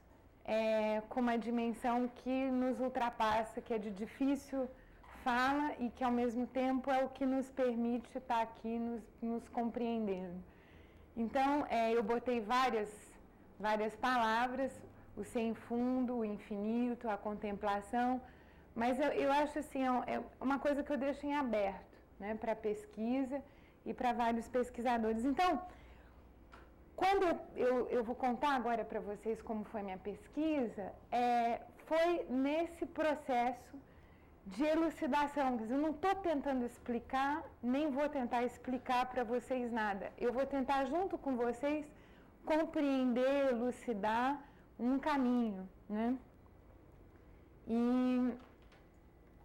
com uma dimensão que nos ultrapassa, que é de difícil fala e que, ao mesmo tempo, é o que nos permite estar aqui nos compreendendo. Então, eu botei várias palavras, o sem fundo, o infinito, a contemplação, mas eu acho assim, é uma coisa que eu deixo em aberto, né, para pesquisa e para vários pesquisadores. Então, quando eu vou contar agora para vocês como foi minha pesquisa, foi nesse processo de elucidação. Quer dizer, eu não estou tentando explicar, nem vou tentar explicar para vocês nada. Eu vou tentar, junto com vocês, compreender, elucidar um caminho, né? E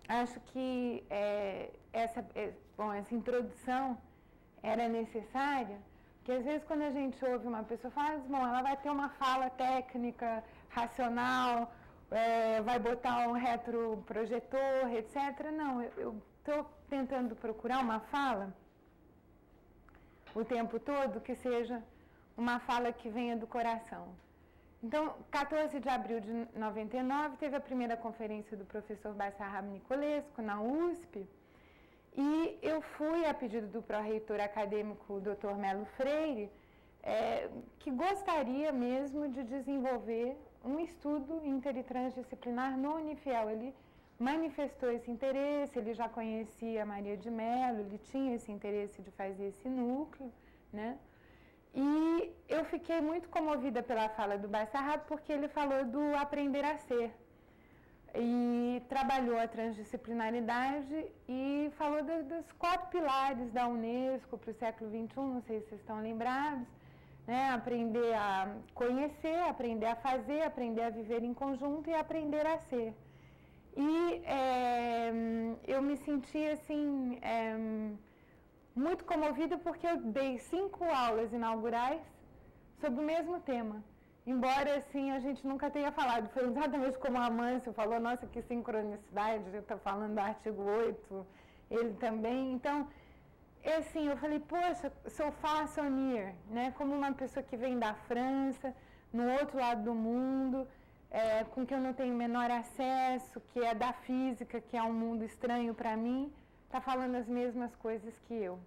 acho que essa introdução era necessária, porque às vezes quando a gente ouve uma pessoa falar, bom, ela vai ter uma fala técnica, racional, vai botar um retroprojetor, etc. Não, eu estou tentando procurar uma fala o tempo todo que seja uma fala que venha do coração. Então, 14 de abril de 99, teve a primeira conferência do professor Bassarab Nicolescu, na USP, e eu fui, a pedido do pró-reitor acadêmico Dr. Melo Freire, que gostaria mesmo de desenvolver um estudo inter e transdisciplinar no Unifiel. Ele manifestou esse interesse, ele já conhecia a Maria de Mello, ele tinha esse interesse de fazer esse núcleo, né? E eu fiquei muito comovida pela fala do Bassarab, porque ele falou do aprender a ser. E trabalhou a transdisciplinaridade e falou dos 4 pilares da Unesco para o século XXI, não sei se vocês estão lembrados, né? Aprender a conhecer, aprender a fazer, aprender a viver em conjunto e aprender a ser. E eu me senti assim, muito comovida, porque eu dei 5 aulas inaugurais sobre o mesmo tema. Embora, assim, a gente nunca tenha falado. Foi exatamente como a Amâncio falou, nossa, que sincronicidade, a gente está falando do artigo 8, ele também. Então, assim, eu falei, poxa, sou façonnier, né? Como uma pessoa que vem da França, no outro lado do mundo, com que eu não tenho o menor acesso, que é da física, que é um mundo estranho para mim, está falando as mesmas coisas que eu.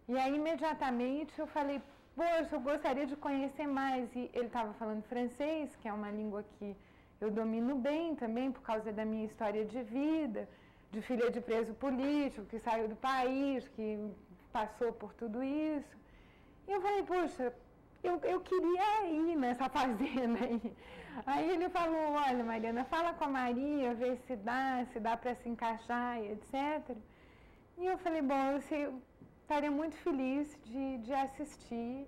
E aí, imediatamente, eu falei, poxa, eu gostaria de conhecer mais. E ele estava falando francês, que é uma língua que eu domino bem também, por causa da minha história de vida, de filha de preso político, que saiu do país, que passou por tudo isso. E eu falei, poxa, eu queria ir nessa fazenda aí. Aí ele falou, olha, Mariana, fala com a Maria, vê se dá para se encaixar, e etc. E eu falei, bom, eu estaria muito feliz de assistir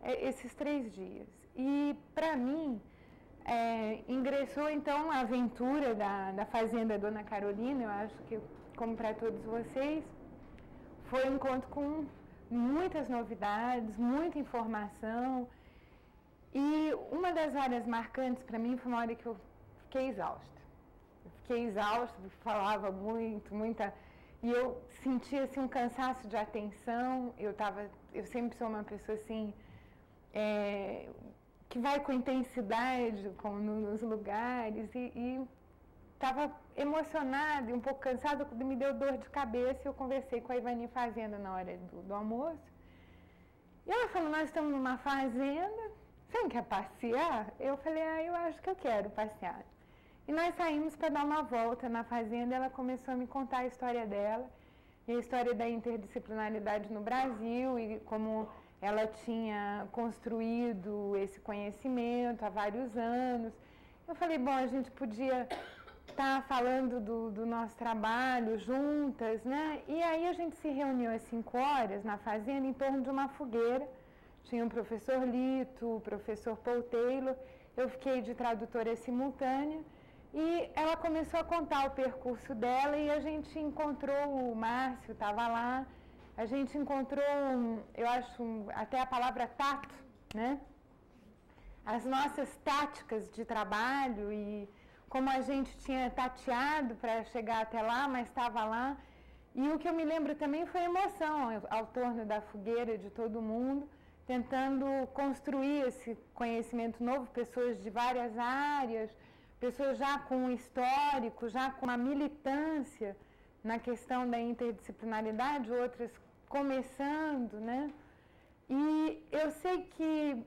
esses 3 dias. E, para mim, ingressou, então, a aventura da Fazenda Dona Carolina, eu acho que, como para todos vocês, foi um encontro com muitas novidades, muita informação. E uma das áreas marcantes para mim foi uma hora que eu fiquei exausta. Falava muita... E eu sentia assim, um cansaço de atenção. Eu sempre sou uma pessoa assim, que vai com intensidade nos lugares. E estava emocionada e um pouco cansada, quando me deu dor de cabeça. E eu conversei com a Ivani Fazenda na hora do almoço. E ela falou, nós estamos numa fazenda, você não quer passear? Eu falei, eu acho que eu quero passear. E nós saímos para dar uma volta na fazenda, ela começou a me contar a história dela, e a história da interdisciplinaridade no Brasil, e como ela tinha construído esse conhecimento há vários anos. Eu falei, bom, a gente podia estar falando do nosso trabalho juntas, né? E aí a gente se reuniu às 5 horas na fazenda em torno de uma fogueira. Tinha o professor Lito, o professor Paul Taylor, eu fiquei de tradutora simultânea. E ela começou a contar o percurso dela e a gente encontrou, o Márcio estava lá, a gente encontrou, eu acho, até a palavra tato, né? As nossas táticas de trabalho e como a gente tinha tateado para chegar até lá, mas estava lá. E o que eu me lembro também foi a emoção ao torno da fogueira de todo mundo, tentando construir esse conhecimento novo, pessoas de várias áreas, pessoas já com um histórico, já com uma militância na questão da interdisciplinaridade, outras começando, né? E eu sei que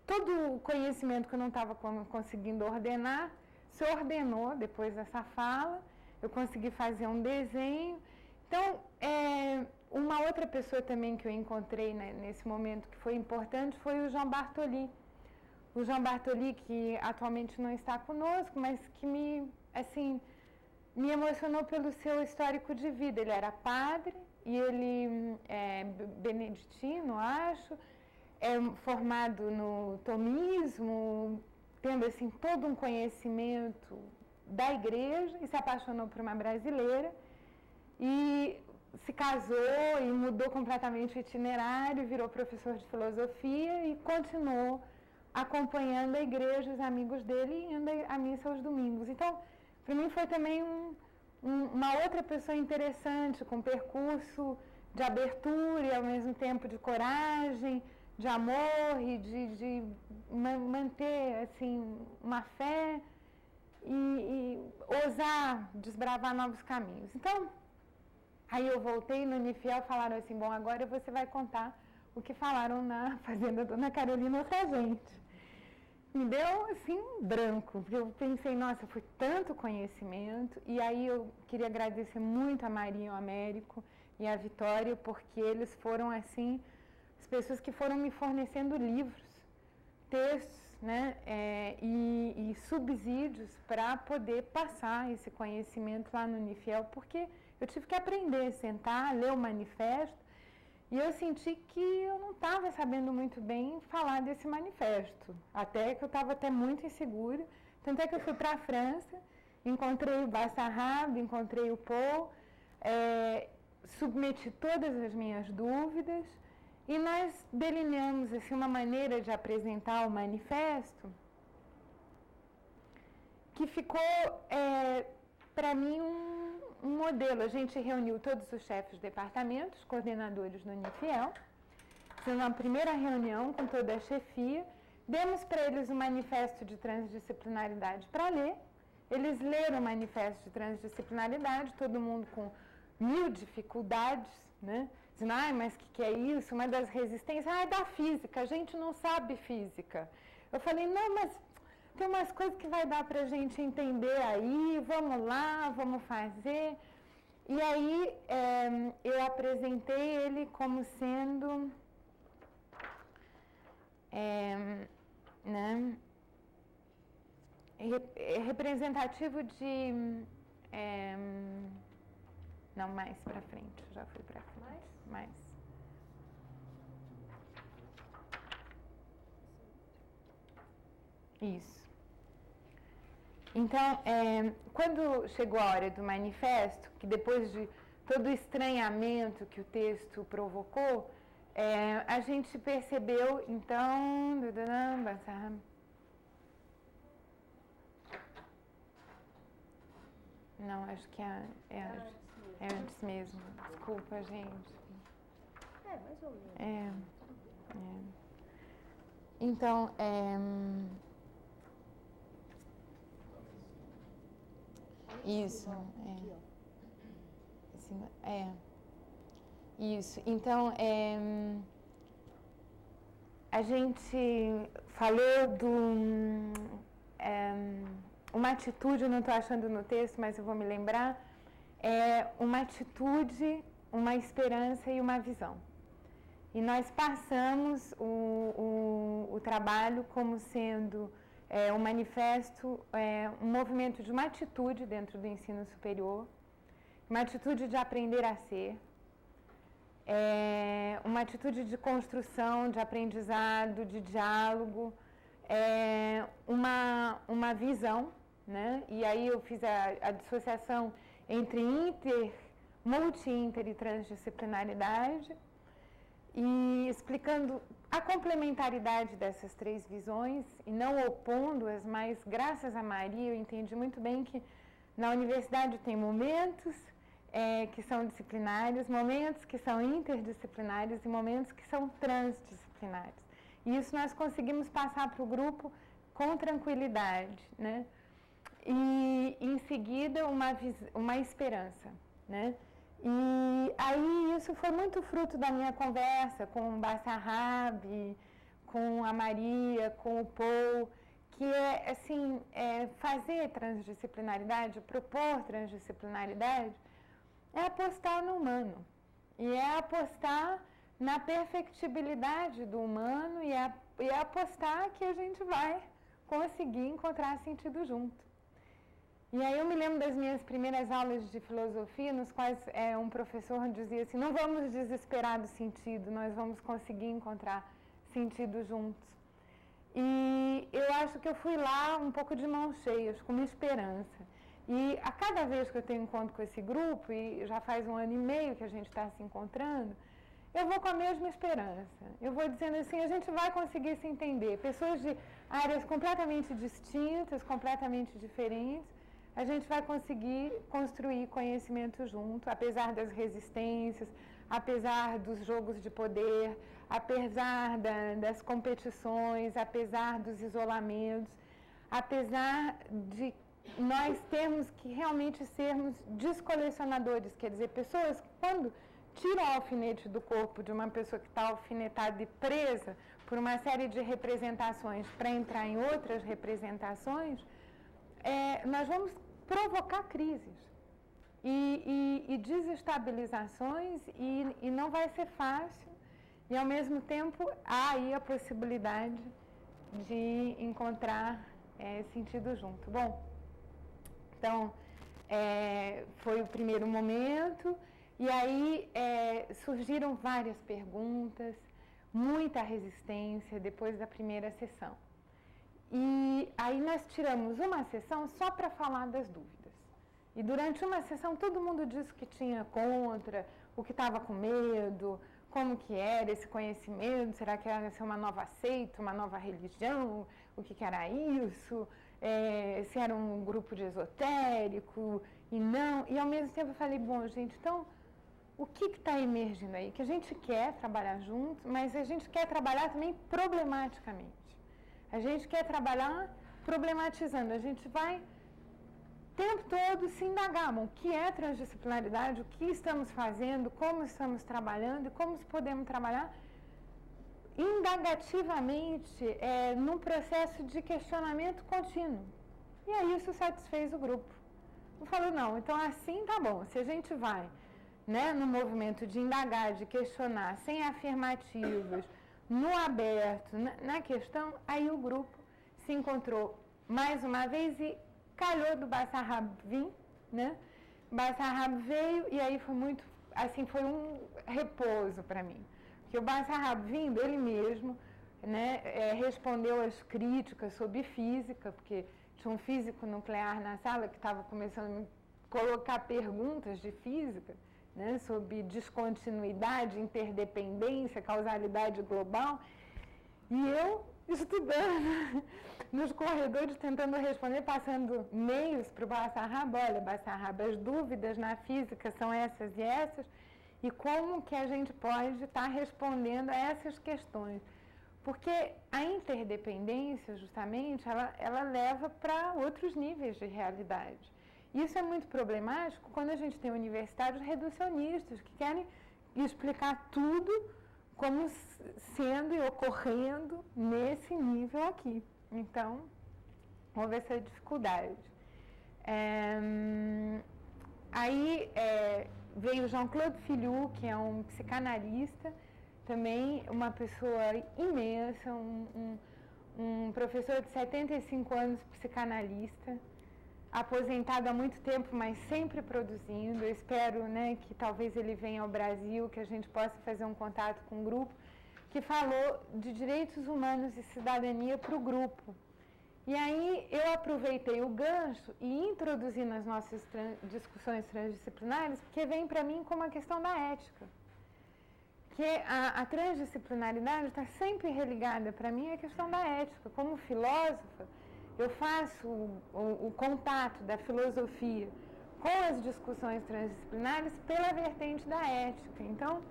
todo o conhecimento que eu não estava conseguindo ordenar, se ordenou depois dessa fala, eu consegui fazer um desenho. Então, uma outra pessoa também que eu encontrei, né, nesse momento que foi importante foi o João Bartoli. O João Bartoli, que atualmente não está conosco, mas que me emocionou pelo seu histórico de vida. Ele era padre e ele é beneditino, acho, é formado no tomismo, tendo assim todo um conhecimento da igreja, e se apaixonou por uma brasileira e se casou e mudou completamente o itinerário, virou professor de filosofia e continuou acompanhando a igreja, os amigos dele, e indo à missa aos domingos. Então, para mim foi também uma outra pessoa interessante, com percurso de abertura e ao mesmo tempo de coragem, de amor e de manter assim, uma fé e ousar desbravar novos caminhos. Então, aí eu voltei no Unifiel, falaram assim, bom, agora você vai contar o que falaram na Fazenda Dona Carolina pra gente. Me deu, assim, um branco, porque eu pensei, nossa, foi tanto conhecimento, e aí eu queria agradecer muito a Maria e o Américo e a Vitória, porque eles foram, assim, as pessoas que foram me fornecendo livros, textos, né, e subsídios para poder passar esse conhecimento lá no Unifiel, porque eu tive que aprender, sentar, ler o manifesto, e eu senti que eu não estava sabendo muito bem falar desse manifesto, até que eu estava até muito insegura. Tanto é que eu fui para a França, encontrei o Bassarab, encontrei o Paul, submeti todas as minhas dúvidas e nós delineamos assim, uma maneira de apresentar o manifesto que ficou, para mim, um modelo. A gente reuniu todos os chefes de departamentos, coordenadores do Unifiel, fizemos uma primeira reunião com toda a chefia, demos para eles o manifesto de transdisciplinaridade para ler, eles leram o manifesto de transdisciplinaridade, todo mundo com 1000 dificuldades, né? Dizendo, mas o que é isso? Uma das resistências, é da física, a gente não sabe física. Eu falei, não, mas tem umas coisas que vai dar para a gente entender aí, vamos lá, vamos fazer. E aí eu apresentei ele como sendo né, representativo de... não, mais para frente, já fui para frente. Mais. Isso. Então, quando chegou a hora do manifesto, que depois de todo o estranhamento que o texto provocou, a gente percebeu, então... Não, acho que é antes mesmo. Desculpa, gente. Mais ou menos. Então, isso. Isso. Então, a gente falou uma atitude, eu não estou achando no texto, mas eu vou me lembrar, uma atitude, uma esperança e uma visão. E nós passamos o trabalho como sendo um manifesto, um movimento de uma atitude dentro do ensino superior, uma atitude de aprender a ser, uma atitude de construção, de aprendizado, de diálogo, uma visão, né? E aí eu fiz a dissociação entre multi-inter e transdisciplinaridade, e explicando a complementaridade dessas três visões, e não opondo-as, mas graças a Maria eu entendi muito bem que na universidade tem momentos que são disciplinares, momentos que são interdisciplinares e momentos que são transdisciplinares. E isso nós conseguimos passar para o grupo com tranquilidade, né? E em seguida uma esperança, né? E aí isso foi muito fruto da minha conversa com o Bassarab, com a Maria, com o Paul, que fazer transdisciplinaridade, propor transdisciplinaridade, é apostar no humano, e é apostar na perfectibilidade do humano, e é apostar que a gente vai conseguir encontrar sentido junto. E aí eu me lembro das minhas primeiras aulas de filosofia, nos quais um professor dizia assim, não vamos desesperar do sentido, nós vamos conseguir encontrar sentido juntos. E eu acho que eu fui lá um pouco de mãos cheias, com uma esperança. E a cada vez que eu tenho encontro com esse grupo, e já faz 1 ano e meio que a gente está se encontrando, eu vou com a mesma esperança. Eu vou dizendo assim, a gente vai conseguir se entender. Pessoas de áreas completamente distintas, completamente diferentes, a gente vai conseguir construir conhecimento junto, apesar das resistências, apesar dos jogos de poder, apesar das competições, apesar dos isolamentos, apesar de nós termos que realmente sermos descolecionadores, quer dizer, pessoas que quando tiram o alfinete do corpo de uma pessoa que está alfinetada e presa por uma série de representações para entrar em outras representações, nós vamos provocar crises e desestabilizações e não vai ser fácil, e ao mesmo tempo há aí a possibilidade de encontrar sentido junto. Bom, então foi o primeiro momento, e aí surgiram várias perguntas, muita resistência depois da primeira sessão. E aí nós tiramos uma sessão só para falar das dúvidas. E durante uma sessão todo mundo disse o que tinha contra, o que estava com medo, como que era esse conhecimento, será que ia ser uma nova seita, uma nova religião, o que era isso, se era um grupo de esotérico, e não. E ao mesmo tempo eu falei, bom, gente, então o que está emergindo aí? Que a gente quer trabalhar junto, mas a gente quer trabalhar também problematicamente. A gente quer trabalhar problematizando, a gente vai o tempo todo se indagar, bom, o que é transdisciplinaridade, o que estamos fazendo, como estamos trabalhando e como podemos trabalhar indagativamente num processo de questionamento contínuo. E aí isso satisfez o grupo. Eu falo, não, então assim tá bom, se a gente vai no movimento de indagar, de questionar, sem afirmativos, no aberto, na questão, aí o grupo se encontrou mais uma vez e calhou do Bassarab vir, né? Bassarab veio e aí foi muito, assim, foi um repouso para mim. Porque o Bassarab vindo, ele mesmo, né, respondeu às críticas sobre física, porque tinha um físico nuclear na sala que estava começando a me colocar perguntas de física, né, sobre descontinuidade, interdependência, causalidade global, e eu estudando nos corredores, tentando responder, passando meios para o Bassarab. Olha, Bassarab, as dúvidas na física são essas e essas, e como que a gente pode estar respondendo a essas questões? Porque a interdependência, justamente, ela leva para outros níveis de realidade. Isso é muito problemático quando a gente tem universitários reducionistas que querem explicar tudo como sendo e ocorrendo nesse nível aqui. Então, houve essa dificuldade. Aí veio Jean-Claude Filhoux, que é um psicanalista, também uma pessoa imensa, um professor de 75 anos, psicanalista, aposentado há muito tempo, mas sempre produzindo. Eu espero, né, que talvez ele venha ao Brasil, que a gente possa fazer um contato com um grupo, que falou de direitos humanos e cidadania para o grupo. E aí eu aproveitei o gancho e introduzi nas nossas discussões transdisciplinares, porque vem para mim como a questão da ética. Que a transdisciplinaridade está sempre religada para mim à questão da ética. Como filósofa, eu faço o contato da filosofia com as discussões transdisciplinares pela vertente da ética. Então,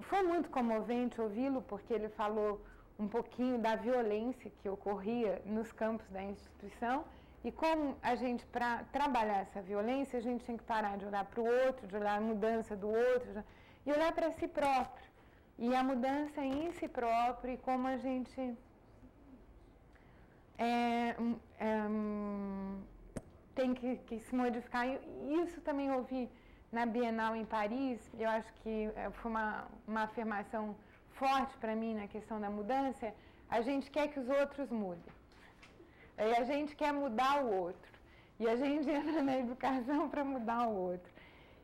foi muito comovente ouvi-lo, porque ele falou um pouquinho da violência que ocorria nos campos da instituição e como a gente, para trabalhar essa violência, a gente tinha que parar de olhar para o outro, de olhar a mudança do outro e olhar para si próprio. E a mudança em si próprio e como a gente tem que se modificar. Isso também ouvi na Bienal em Paris. Eu acho que foi uma afirmação forte para mim na questão da mudança. A gente quer que os outros mudem. E a gente quer mudar o outro. E a gente entra na educação para mudar o outro.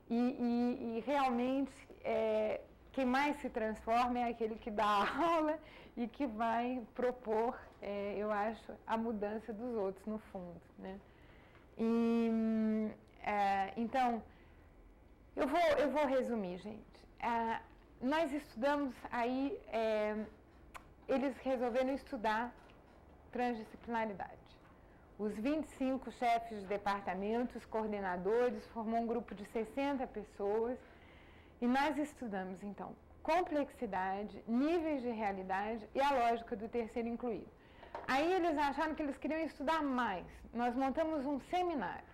E realmente, quem mais se transforma é aquele que dá aula e que vai propor, eu acho, a mudança dos outros, no fundo, né? Então, eu vou resumir, gente. Nós estudamos aí, eles resolveram estudar transdisciplinaridade. Os 25 chefes de departamentos, coordenadores, formou um grupo de 60 pessoas e nós estudamos, então, complexidade, níveis de realidade e a lógica do terceiro incluído. Aí eles acharam que eles queriam estudar mais. Nós montamos um seminário.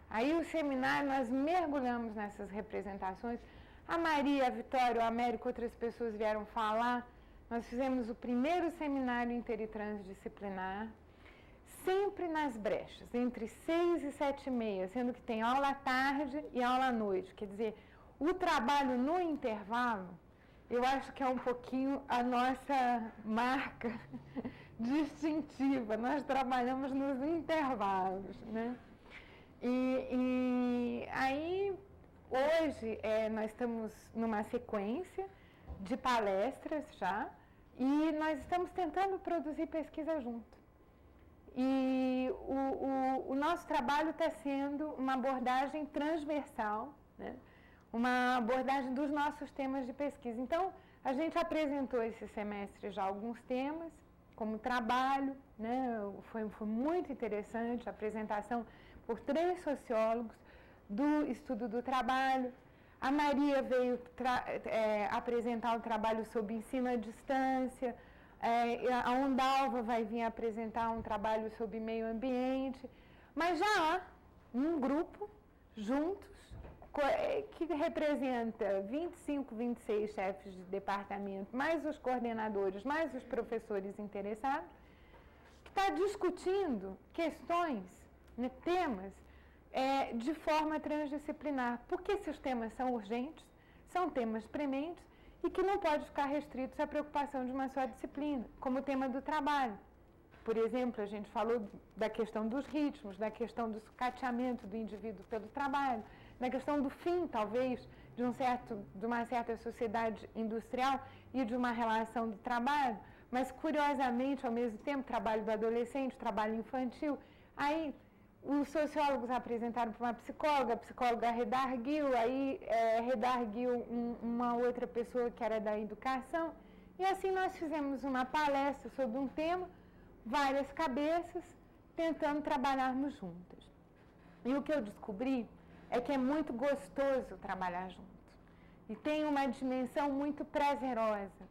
Aí o seminário, nós mergulhamos nessas representações. A Maria, a Vitória, o Américo, outras pessoas vieram falar. Nós fizemos o primeiro seminário inter e transdisciplinar, sempre nas brechas, entre 6 e 7h30, sendo que tem aula à tarde e aula à noite. Quer dizer, o trabalho no intervalo, eu acho que é um pouquinho a nossa marca distintiva. Nós trabalhamos nos intervalos, né? E aí, hoje, nós estamos numa sequência de palestras já, e nós estamos tentando produzir pesquisa junto. E o nosso trabalho está sendo uma abordagem transversal, né? Uma abordagem dos nossos temas de pesquisa. Então, a gente apresentou esse semestre já alguns temas, como trabalho, né? Foi muito interessante a apresentação por 3 sociólogos do estudo do trabalho. A Maria veio apresentar o trabalho sobre ensino à distância. A Undalva vai vir apresentar um trabalho sobre meio ambiente. Mas já há um grupo juntos que representa 25, 26 chefes de departamento, mais os coordenadores, mais os professores interessados, que está discutindo questões, né, temas, de forma transdisciplinar. Porque esses temas são urgentes, são temas prementes e que não pode ficar restritos à preocupação de uma só disciplina, como o tema do trabalho. Por exemplo, a gente falou da questão dos ritmos, da questão do sucateamento do indivíduo pelo trabalho, da questão do fim, talvez, de uma certa sociedade industrial e de uma relação do trabalho, mas, curiosamente, ao mesmo tempo, trabalho do adolescente, trabalho infantil. Aí, os sociólogos apresentaram para uma psicóloga, a psicóloga redarguiu, aí redarguiu uma outra pessoa que era da educação, e assim nós fizemos uma palestra sobre um tema, várias cabeças, tentando trabalharmos juntas. E o que eu descobri é que é muito gostoso trabalhar junto. E tem uma dimensão muito prazerosa.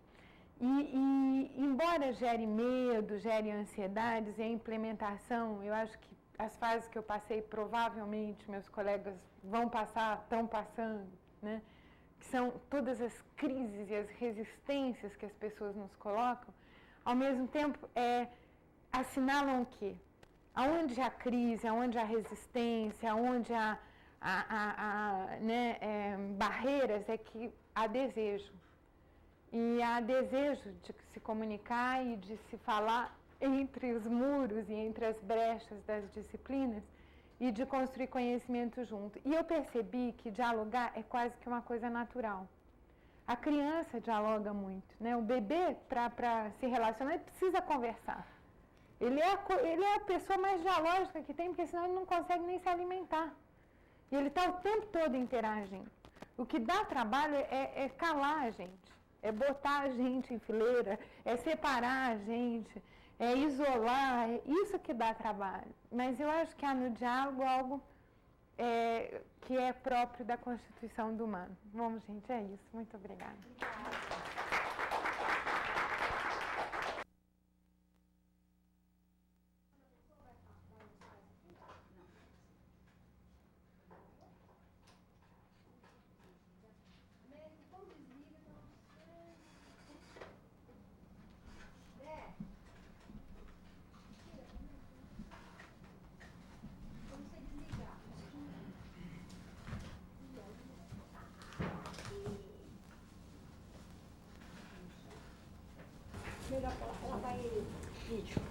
E embora gere medo, gere ansiedades, e a implementação, eu acho que as fases que eu passei, provavelmente meus colegas vão passar, estão passando, né? Que são todas as crises e as resistências que as pessoas nos colocam, ao mesmo tempo assinalam o quê? Aonde há crise, aonde há resistência, aonde há barreiras, é que há desejo. E há desejo de se comunicar e de se falar entre os muros e entre as brechas das disciplinas e de construir conhecimento junto. E eu percebi que dialogar é quase que uma coisa natural. A criança dialoga muito, né? O bebê, para se relacionar, ele precisa conversar. Ele é a pessoa mais dialógica que tem, porque senão ele não consegue nem se alimentar. E ele está o tempo todo interagindo. O que dá trabalho é calar a gente, é botar a gente em fileira, é separar a gente, é isolar, é isso que dá trabalho. Mas eu acho que há no diálogo algo que é próprio da constituição do humano. Bom, gente, é isso. Muito obrigada.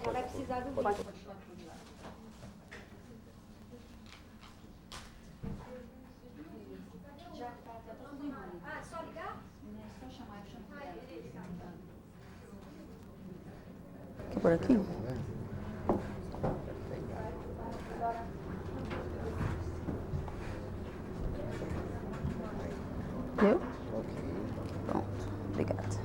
Ela vai precisar do vídeo. Já tá tudo em mão. Ah, só ligar? É só chamar, Por aqui? Deu? Pronto, obrigada.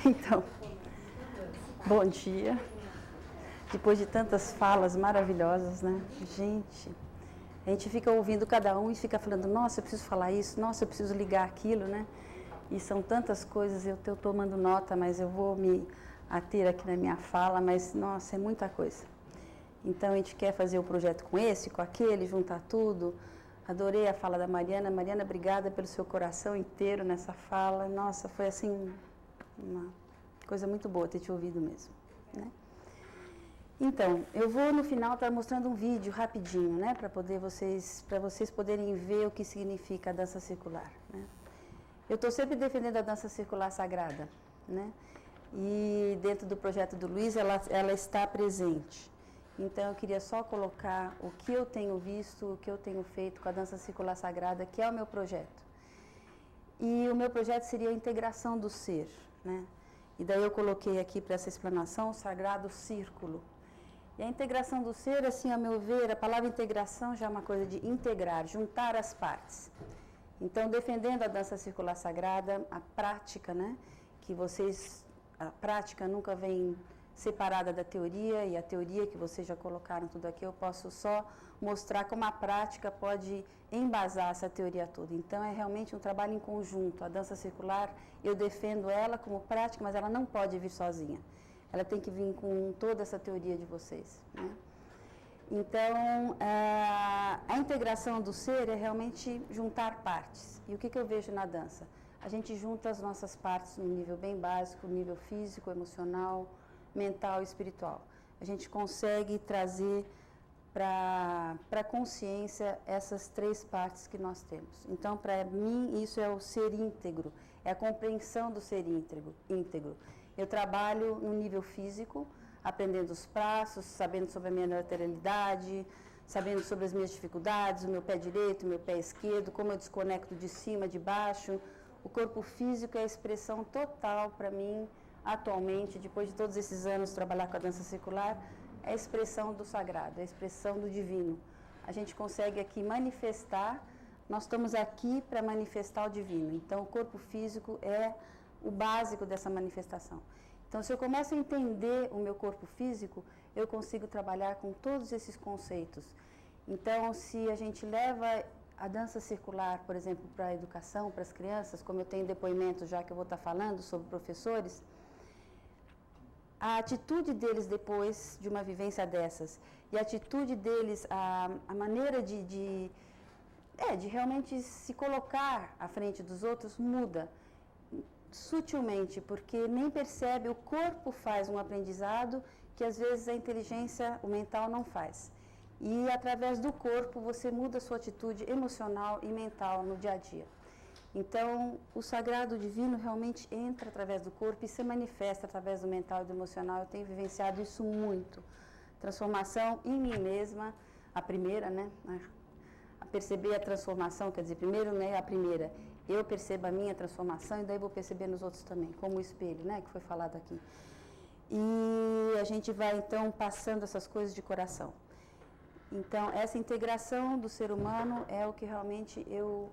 Então, bom dia. Depois de tantas falas maravilhosas, né? Gente, a gente fica ouvindo cada um e fica falando, nossa, eu preciso falar isso, nossa, eu preciso ligar aquilo, né? E são tantas coisas, eu estou tomando nota, mas eu vou me ater aqui na minha fala, mas, nossa, é muita coisa. Então, a gente quer fazer o projeto com esse, com aquele, juntar tudo. Adorei a fala da Mariana. Mariana, obrigada pelo seu coração inteiro nessa fala. Nossa, foi assim, uma coisa muito boa ter te ouvido mesmo, né? Então, eu vou no final estar mostrando um vídeo rapidinho, né, para vocês poderem ver o que significa a dança circular, né? Eu estou sempre defendendo a dança circular sagrada, né? E dentro do projeto do Luiz ela está presente. Então eu queria só colocar o que eu tenho visto, o que eu tenho feito com a dança circular sagrada, que é o meu projeto. E o meu projeto seria a integração do ser, né? E daí eu coloquei aqui para essa explanação o sagrado círculo. E a integração do ser, assim, a meu ver, a palavra integração já é uma coisa de integrar, juntar as partes. Então, defendendo a dança circular sagrada, a prática, né, a prática nunca vem separada da teoria, e a teoria que vocês já colocaram tudo aqui, eu posso só mostrar como a prática pode embasar essa teoria toda. Então, é realmente um trabalho em conjunto. A dança circular, eu defendo ela como prática, mas ela não pode vir sozinha. Ela tem que vir com toda essa teoria de vocês, né? Então, a integração do ser é realmente juntar partes. E o que eu vejo na dança? a gente junta as nossas partes no nível bem básico, nível físico, emocional, mental e espiritual. A gente consegue trazer para a consciência essas 3 partes que nós temos. Então, para mim, isso é o ser íntegro, é a compreensão do ser íntegro. Eu trabalho no nível físico, aprendendo os passos, sabendo sobre a minha lateralidade, sabendo sobre as minhas dificuldades, o meu pé direito, o meu pé esquerdo, como eu desconecto de cima, de baixo. O corpo físico é a expressão total para mim, atualmente, depois de todos esses anos trabalhar com a dança circular, é a expressão do sagrado, é a expressão do divino. A gente consegue aqui manifestar, nós estamos aqui para manifestar o divino. Então, o corpo físico é o básico dessa manifestação. Então, se eu começo a entender o meu corpo físico, eu consigo trabalhar com todos esses conceitos. Então, se a gente leva a dança circular, por exemplo, para a educação, para as crianças, como eu tenho depoimento já que eu vou estar falando sobre professores, a atitude deles depois de uma vivência dessas, e a atitude deles, a maneira de realmente se colocar à frente dos outros muda sutilmente, porque nem percebe, o corpo faz um aprendizado que às vezes a inteligência, o mental não faz. E através do corpo você muda a sua atitude emocional e mental no dia a dia. Então, o sagrado divino realmente entra através do corpo e se manifesta através do mental e do emocional. Eu tenho vivenciado isso muito. Transformação em mim mesma, a primeira, né? A perceber a transformação, quer dizer, primeiro, né, a primeira, eu percebo a minha transformação e daí vou perceber nos outros também, como o espelho, né, que foi falado aqui. E a gente vai, então, passando essas coisas de coração. Então, essa integração do ser humano é o que realmente eu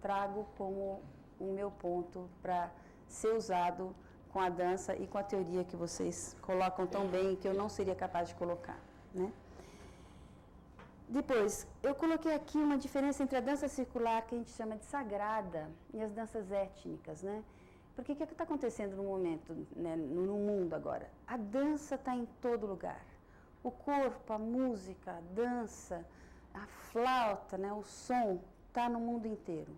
trago como o meu ponto para ser usado com a dança e com a teoria que vocês colocam tão bem, que eu não seria capaz de colocar, né? Depois, eu coloquei aqui uma diferença entre a dança circular, que a gente chama de sagrada, e as danças étnicas, né? Porque o que está acontecendo no momento, né, no mundo agora? A dança está em todo lugar. O corpo, a música, a dança, a flauta, né, o som, está no mundo inteiro.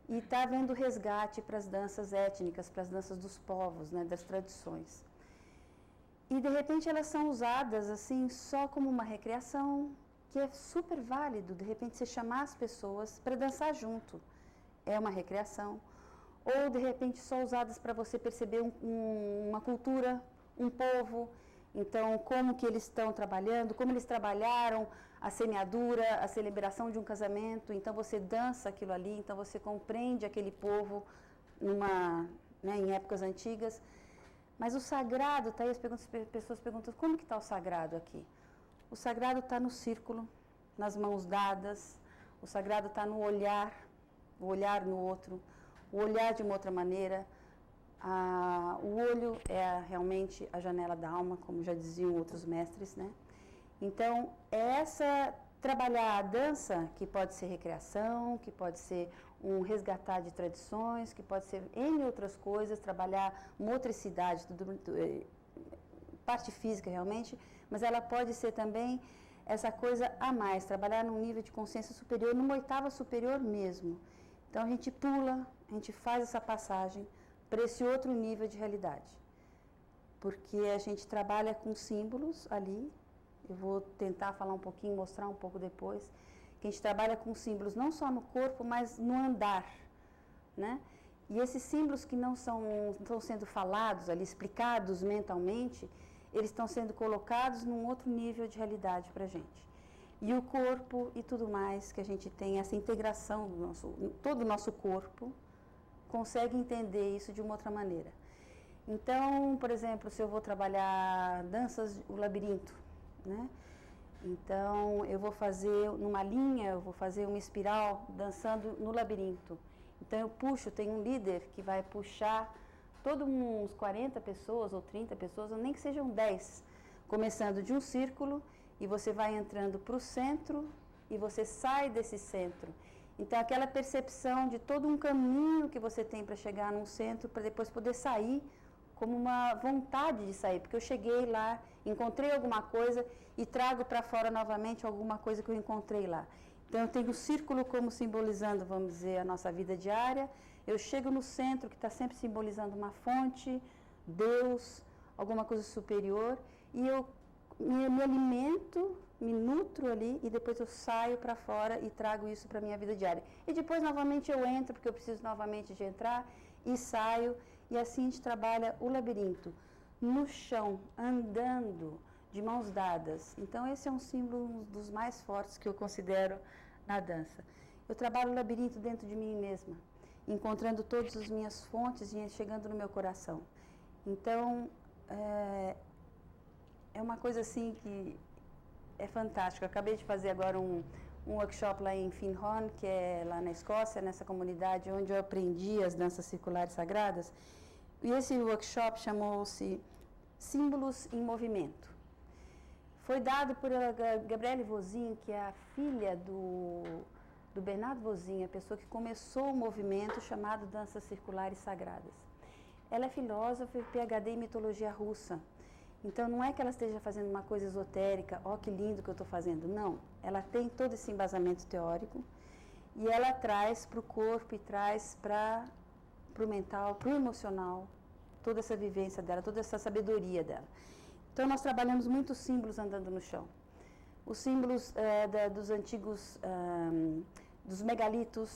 E está havendo resgate para as danças étnicas, para as danças dos povos, né, das tradições. E, de repente, elas são usadas assim só como uma recreação, que é super válido, de repente, você chamar as pessoas para dançar junto. É uma recreação. Ou, de repente, só usadas para você perceber uma cultura, um povo. Então, como que eles estão trabalhando, como eles trabalharam a semeadura, a celebração de um casamento. Então, você dança aquilo ali, então você compreende aquele povo em épocas antigas. Mas o sagrado está aí, as pessoas perguntam, como que está o sagrado aqui? O sagrado está no círculo, nas mãos dadas, o sagrado está no olhar, o olhar no outro, o olhar de uma outra maneira. O olho é realmente a janela da alma, como já diziam outros mestres, né? Então, trabalhar a dança, que pode ser recreação, que pode ser um resgatar de tradições, que pode ser N outras coisas, trabalhar motricidade, parte física realmente, mas ela pode ser também essa coisa a mais, trabalhar num nível de consciência superior, numa oitava superior mesmo. Então, a gente pula, a gente faz essa passagem para esse outro nível de realidade. Porque a gente trabalha com símbolos ali, eu vou tentar falar um pouquinho, mostrar um pouco depois, que a gente trabalha com símbolos não só no corpo, mas no andar, né? E esses símbolos que não estão sendo falados ali, explicados mentalmente, eles estão sendo colocados num outro nível de realidade para a gente. E o corpo e tudo mais, que a gente tem essa integração todo o nosso corpo, consegue entender isso de uma outra maneira. Então, por exemplo, se eu vou trabalhar danças, o labirinto, né? Então, eu vou fazer numa linha, eu vou fazer uma espiral dançando no labirinto. Então, eu puxo, tem um líder que vai puxar uns 40 pessoas ou 30 pessoas, ou nem que sejam 10, começando de um círculo, e você vai entrando para o centro, e você sai desse centro. Então, aquela percepção de todo um caminho que você tem para chegar num centro, para depois poder sair, como uma vontade de sair, porque eu cheguei lá, encontrei alguma coisa e trago para fora novamente alguma coisa que eu encontrei lá. Então, eu tenho o círculo como simbolizando, vamos dizer, a nossa vida diária, Eu chego no centro, que está sempre simbolizando uma fonte, Deus, alguma coisa superior, e eu me alimento, me nutro ali, e depois eu saio para fora e trago isso para a minha vida diária. E depois, novamente, eu entro, porque eu preciso novamente de entrar, e saio, e assim a gente trabalha o labirinto, no chão, andando, de mãos dadas. Então, esse é um símbolo um dos mais fortes que eu considero na dança. Eu trabalho o labirinto dentro de mim mesma, encontrando todas as minhas fontes e chegando no meu coração. Então, é uma coisa assim que é fantástica. Eu acabei de fazer agora um workshop lá em Finhorn, que é lá na Escócia, nessa comunidade onde eu aprendi as danças circulares sagradas. E esse workshop chamou-se Símbolos em Movimento. Foi dado por Gabriele Vosin, que é a filha do Bernardo Vosin, a pessoa que começou o movimento chamado Danças Circulares Sagradas. Ela é filósofa e PhD em mitologia russa. Então, não é que ela esteja fazendo uma coisa esotérica, ó, que lindo que eu estou fazendo. Não, ela tem todo esse embasamento teórico e ela traz para o corpo e traz para o mental, para o emocional, toda essa vivência dela, toda essa sabedoria dela. Então, nós trabalhamos muitos símbolos andando no chão. Os símbolos dos antigos, dos megalitos,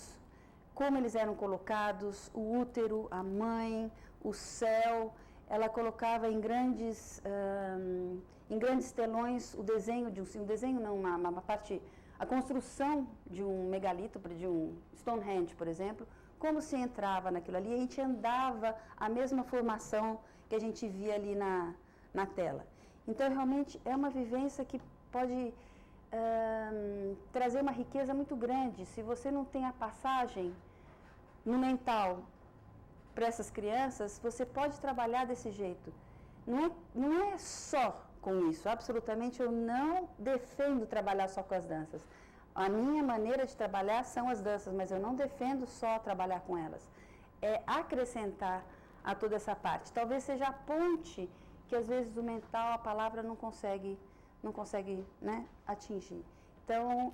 como eles eram colocados, o útero, a mãe, o céu. Ela colocava em grandes telões o desenho de um desenho não, uma parte, a construção de um megalito, de um Stonehenge, por exemplo, como se entrava naquilo ali, a gente andava a mesma formação que a gente via ali na tela. Então, realmente, é uma vivência que pode trazer uma riqueza muito grande. Se você não tem a passagem no mental para essas crianças, você pode trabalhar desse jeito. Não é só com isso, absolutamente eu não defendo trabalhar só com as danças. A minha maneira de trabalhar são as danças, mas eu não defendo só trabalhar com elas. É acrescentar a toda essa parte. Talvez seja a ponte que às vezes o mental, a palavra não consegue né, atingir. Então,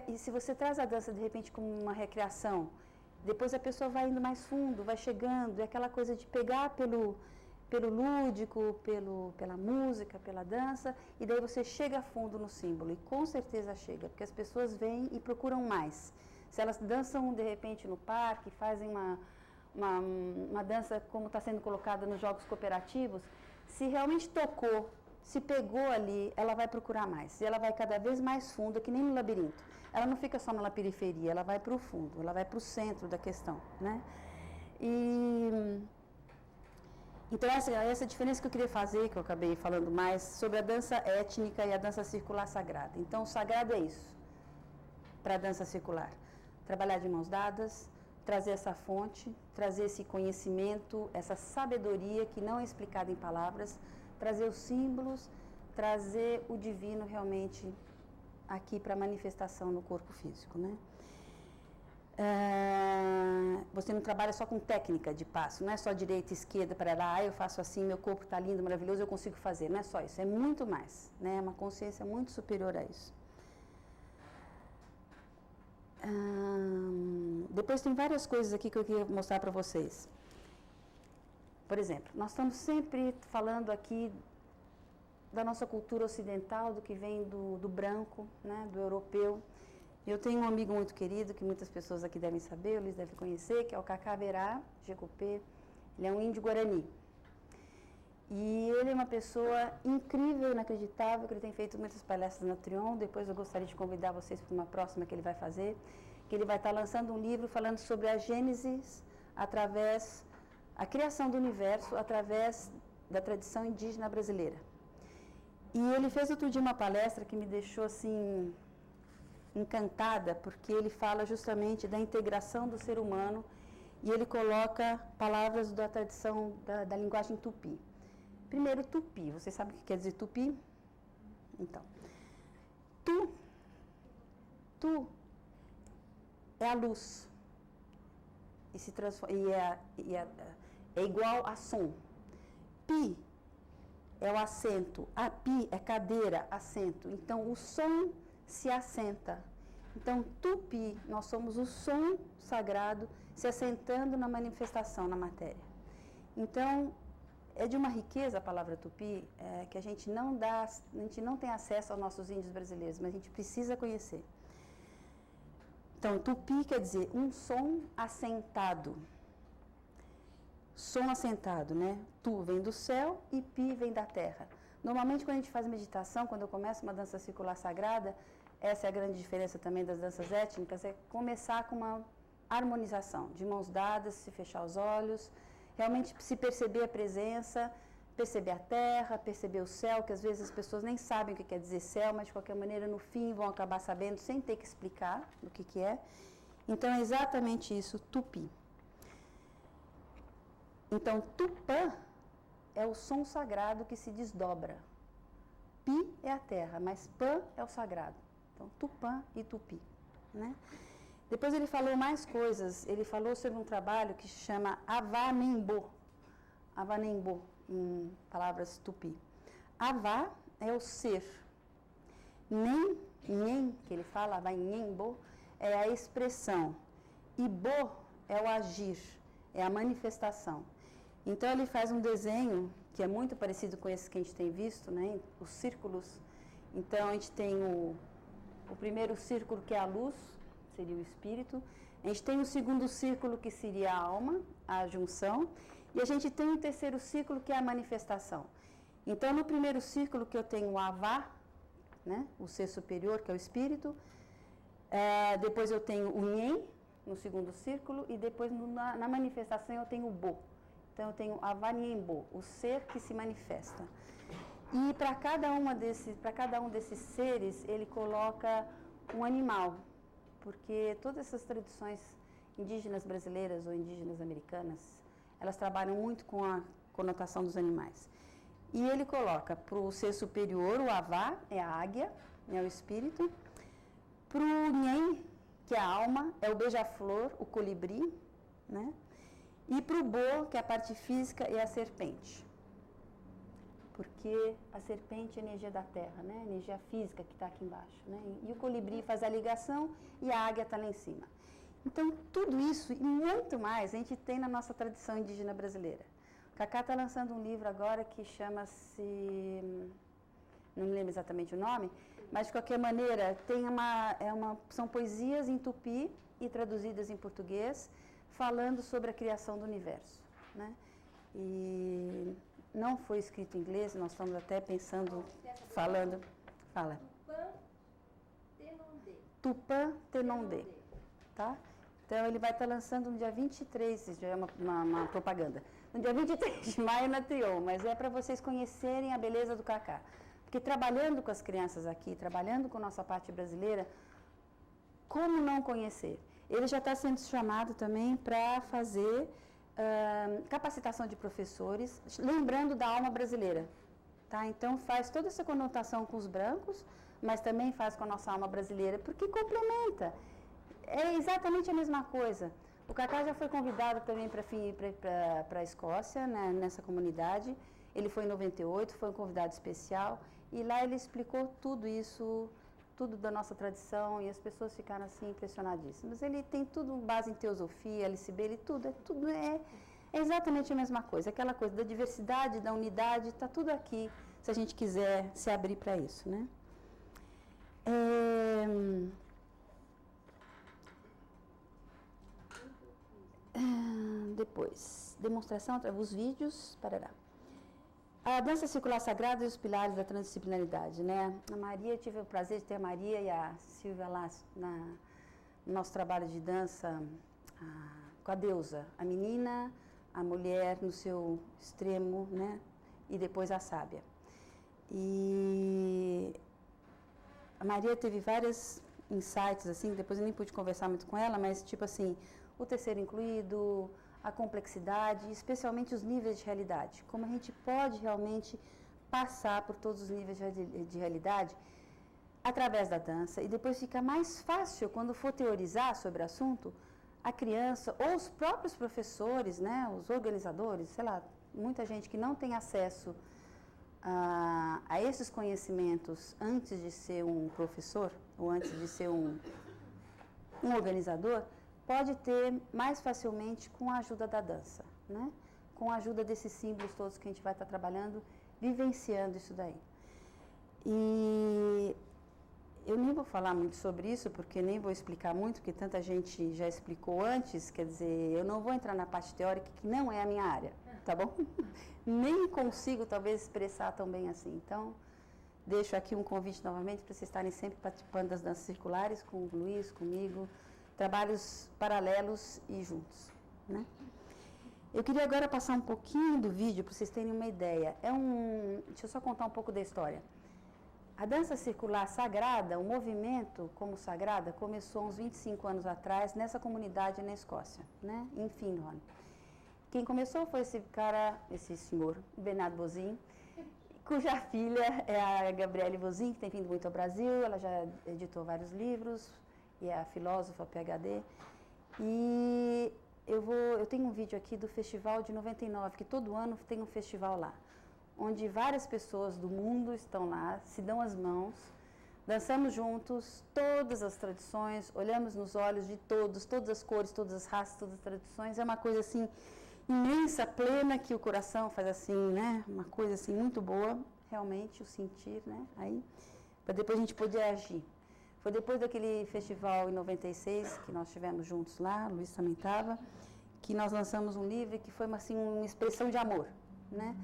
e se você traz a dança de repente como uma recreação, depois a pessoa vai indo mais fundo, vai chegando, é aquela coisa de pegar pelo lúdico, pela música, pela dança, e daí você chega a fundo no símbolo, e com certeza chega, porque as pessoas vêm e procuram mais. Se elas dançam de repente no parque, fazem uma dança como está sendo colocada nos jogos cooperativos, se realmente tocou, se pegou ali, ela vai procurar mais. E ela vai cada vez mais fundo, que nem no labirinto. Ela não fica só na periferia, ela vai para o fundo, ela vai para o centro da questão, né? Então, essa diferença que eu queria fazer, que eu acabei falando mais, sobre a dança étnica e a dança circular sagrada. Então, o sagrado é isso, para a dança circular. Trabalhar de mãos dadas, trazer essa fonte, trazer esse conhecimento, essa sabedoria que não é explicada em palavras, trazer os símbolos, trazer o divino realmente aqui para manifestação no corpo físico, né? Você não trabalha só com técnica de passo, não é só direita e esquerda para lá, eu faço assim, meu corpo está lindo, maravilhoso, eu consigo fazer. Não é só isso, é muito mais, né? É uma consciência muito superior a isso. Depois tem várias coisas aqui que eu queria mostrar para vocês. Por exemplo, nós estamos sempre falando aqui da nossa cultura ocidental, do que vem do branco, né, do europeu. Eu tenho um amigo muito querido, que muitas pessoas aqui devem saber, o Luiz deve conhecer, que é o Cacaverá Jecopé. Ele é um índio guarani. E ele é uma pessoa incrível, inacreditável, que ele tem feito muitas palestras na Trion. Depois eu gostaria de convidar vocês para uma próxima que ele vai fazer, que ele vai estar lançando um livro falando sobre a Gênesis através, a criação do universo através da tradição indígena brasileira. E ele fez outro dia uma palestra que me deixou assim encantada, porque ele fala justamente da integração do ser humano e ele coloca palavras da tradição da linguagem tupi. Primeiro, tupi. Vocês sabem o que quer dizer tupi? Então, tu é a luz e se transforma, é igual a som. Pi é o assento, a pi é cadeira, assento. Então, o som se assenta. Então, Tupi, nós somos o som sagrado se assentando na manifestação, na matéria. Então, é de uma riqueza a palavra Tupi, que a gente não tem acesso aos nossos índios brasileiros, mas a gente precisa conhecer. Então, Tupi quer dizer um som assentado. Som assentado, né? Tu vem do céu e Pi vem da terra. Normalmente, quando a gente faz meditação, quando eu começo uma dança circular sagrada, essa é a grande diferença também das danças étnicas, é começar com uma harmonização, de mãos dadas, se fechar os olhos, realmente se perceber a presença, perceber a terra, perceber o céu, que às vezes as pessoas nem sabem o que quer dizer céu, mas de qualquer maneira no fim vão acabar sabendo sem ter que explicar o que é. Então é exatamente isso, Tupi. Então Tupã é o som sagrado que se desdobra. Pi é a terra, mas Pã é o sagrado. Então Tupã e Tupi, né? Depois ele falou mais coisas, ele falou sobre um trabalho que se chama Avanembo, Avanembo, em palavras tupi. Avá é o ser, Nem, que ele fala, Avanembo, é a expressão, e Bo é o agir, é a manifestação. Então ele faz um desenho que é muito parecido com esse que a gente tem visto, né? Os círculos. Então a gente tem o primeiro círculo que é a luz, seria o espírito. A gente tem o segundo círculo que seria a alma, a junção. E a gente tem o terceiro círculo que é a manifestação. Então no primeiro círculo que eu tenho o Avá, né? O ser superior, que é o espírito. Depois eu tenho o Nhen, no segundo círculo. E depois na manifestação eu tenho o Bo. Então eu tenho Avanembo, o ser que se manifesta. E para cada um desses seres, ele coloca um animal, porque todas essas tradições indígenas brasileiras ou indígenas americanas, elas trabalham muito com a conotação dos animais. E ele coloca para o ser superior, o Avá, é a águia, é o espírito. Para o Nhen, que é a alma, é o beija-flor, o colibri, né? E para o Bo, que é a parte física, é a serpente. Porque a serpente é a energia da terra, né? A energia física que está aqui embaixo, né? E o colibri faz a ligação e a águia está lá em cima. Então, tudo isso e muito mais a gente tem na nossa tradição indígena brasileira. O Cacá está lançando um livro agora que chama-se... não me lembro exatamente o nome, mas de qualquer maneira são poesias em tupi e traduzidas em português, falando sobre a criação do universo, né? E não foi escrito em inglês, nós estamos até pensando, falando... Fala. Tupã Tenondê, tá? Então, ele vai estar lançando no dia 23, isso já é uma propaganda, no dia 23 de maio na Trion, mas é para vocês conhecerem a beleza do Cacá. Porque trabalhando com as crianças aqui, trabalhando com a nossa parte brasileira, como não conhecer? Ele já está sendo chamado também para fazer capacitação de professores, lembrando da alma brasileira. Tá? Então, faz toda essa conotação com os brancos, mas também faz com a nossa alma brasileira, porque complementa. É exatamente a mesma coisa. O Cacá já foi convidado também para a Escócia, né, nessa comunidade. Ele foi em 98, foi um convidado especial, e lá ele explicou tudo isso, tudo da nossa tradição, e as pessoas ficaram assim impressionadíssimas. Ele tem tudo base em teosofia, LCB, tudo é exatamente a mesma coisa. Aquela coisa da diversidade, da unidade, está tudo aqui, se a gente quiser se abrir para isso, né? Depois, demonstração, os vídeos, parará. A dança circular sagrada e os pilares da transdisciplinaridade, né? A Maria, tive o prazer de ter a Maria e a Silvia lá no nosso trabalho de dança com a deusa, a menina, a mulher no seu extremo, né? E depois a sábia. E a Maria teve vários insights, assim, depois eu nem pude conversar muito com ela, mas tipo assim, o terceiro incluído, a complexidade, especialmente os níveis de realidade. Como a gente pode realmente passar por todos os níveis de realidade através da dança, e depois fica mais fácil, quando for teorizar sobre o assunto, a criança ou os próprios professores, né, os organizadores, sei lá, muita gente que não tem acesso a esses conhecimentos antes de ser um professor, ou antes de ser um um organizador pode ter mais facilmente com a ajuda da dança, né? Com a ajuda desses símbolos todos que a gente vai estar trabalhando, vivenciando isso daí. E eu nem vou falar muito sobre isso, porque nem vou explicar muito, porque tanta gente já explicou antes, quer dizer, eu não vou entrar na parte teórica, que não é a minha área, tá bom? Nem consigo, talvez, expressar tão bem assim. Então, deixo aqui um convite novamente para vocês estarem sempre participando das danças circulares, com o Luiz, comigo, trabalhos paralelos e juntos, né? Eu queria agora passar um pouquinho do vídeo para vocês terem uma ideia. Deixa eu só contar um pouco da história. A dança circular sagrada, o movimento como sagrada, começou uns 25 anos atrás nessa comunidade na Escócia, né? Em Findhorn. Quem começou foi esse senhor, Bernard Bozin, cuja filha é a Gabriele Bozin, que tem vindo muito ao Brasil. Ela já editou vários livros e é a filósofa PhD. E eu tenho um vídeo aqui do festival de 99, que todo ano tem um festival lá, onde várias pessoas do mundo estão lá, se dão as mãos, dançamos juntos, todas as tradições, olhamos nos olhos de todos, todas as cores, todas as raças, todas as tradições. É uma coisa assim imensa, plena, que o coração faz assim, né? Uma coisa assim muito boa, realmente, o sentir, né? Aí, para depois a gente poder agir. Foi depois daquele festival em 96, que nós estivemos juntos lá, o Luiz também estava, que nós lançamos um livro que foi assim, uma expressão de amor, né?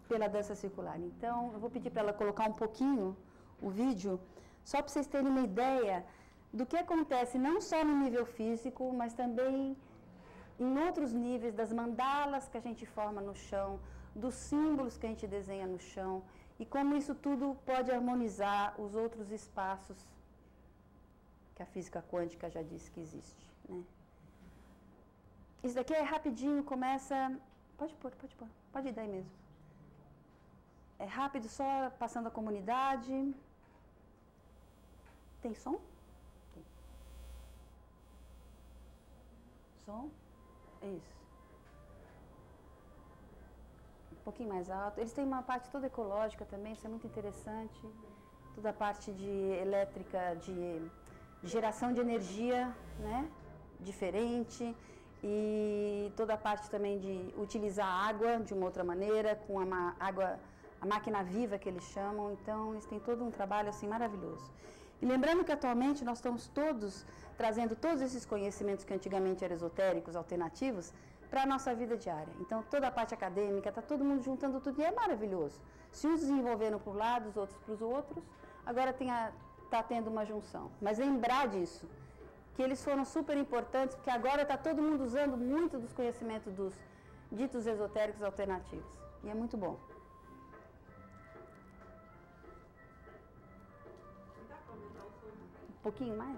Pela dança circular. Então, eu vou pedir para ela colocar um pouquinho o vídeo, só para vocês terem uma ideia do que acontece não só no nível físico, mas também em outros níveis, das mandalas que a gente forma no chão, dos símbolos que a gente desenha no chão, e como isso tudo pode harmonizar os outros espaços que a física quântica já disse que existe, né? Isso daqui é rapidinho, começa... Pode pôr, pode ir daí mesmo. É rápido, só passando a comunidade. Tem som? Tem. Som? Isso. Um pouquinho mais alto. Eles têm uma parte toda ecológica também, isso é muito interessante. Toda a parte de elétrica, de geração de energia, né? Diferente. E toda a parte também de utilizar água de uma outra maneira, com a máquina viva que eles chamam. Então, eles têm todo um trabalho assim maravilhoso. E lembrando que atualmente nós estamos todos trazendo todos esses conhecimentos que antigamente eram esotéricos, alternativos, para a nossa vida diária. Então, toda a parte acadêmica, está todo mundo juntando tudo e é maravilhoso. Se uns desenvolveram para um lado, os outros para os outros, agora está tendo uma junção. Mas lembrar disso, que eles foram super importantes, porque agora está todo mundo usando muito dos conhecimentos dos ditos esotéricos alternativos. E é muito bom. Um pouquinho mais?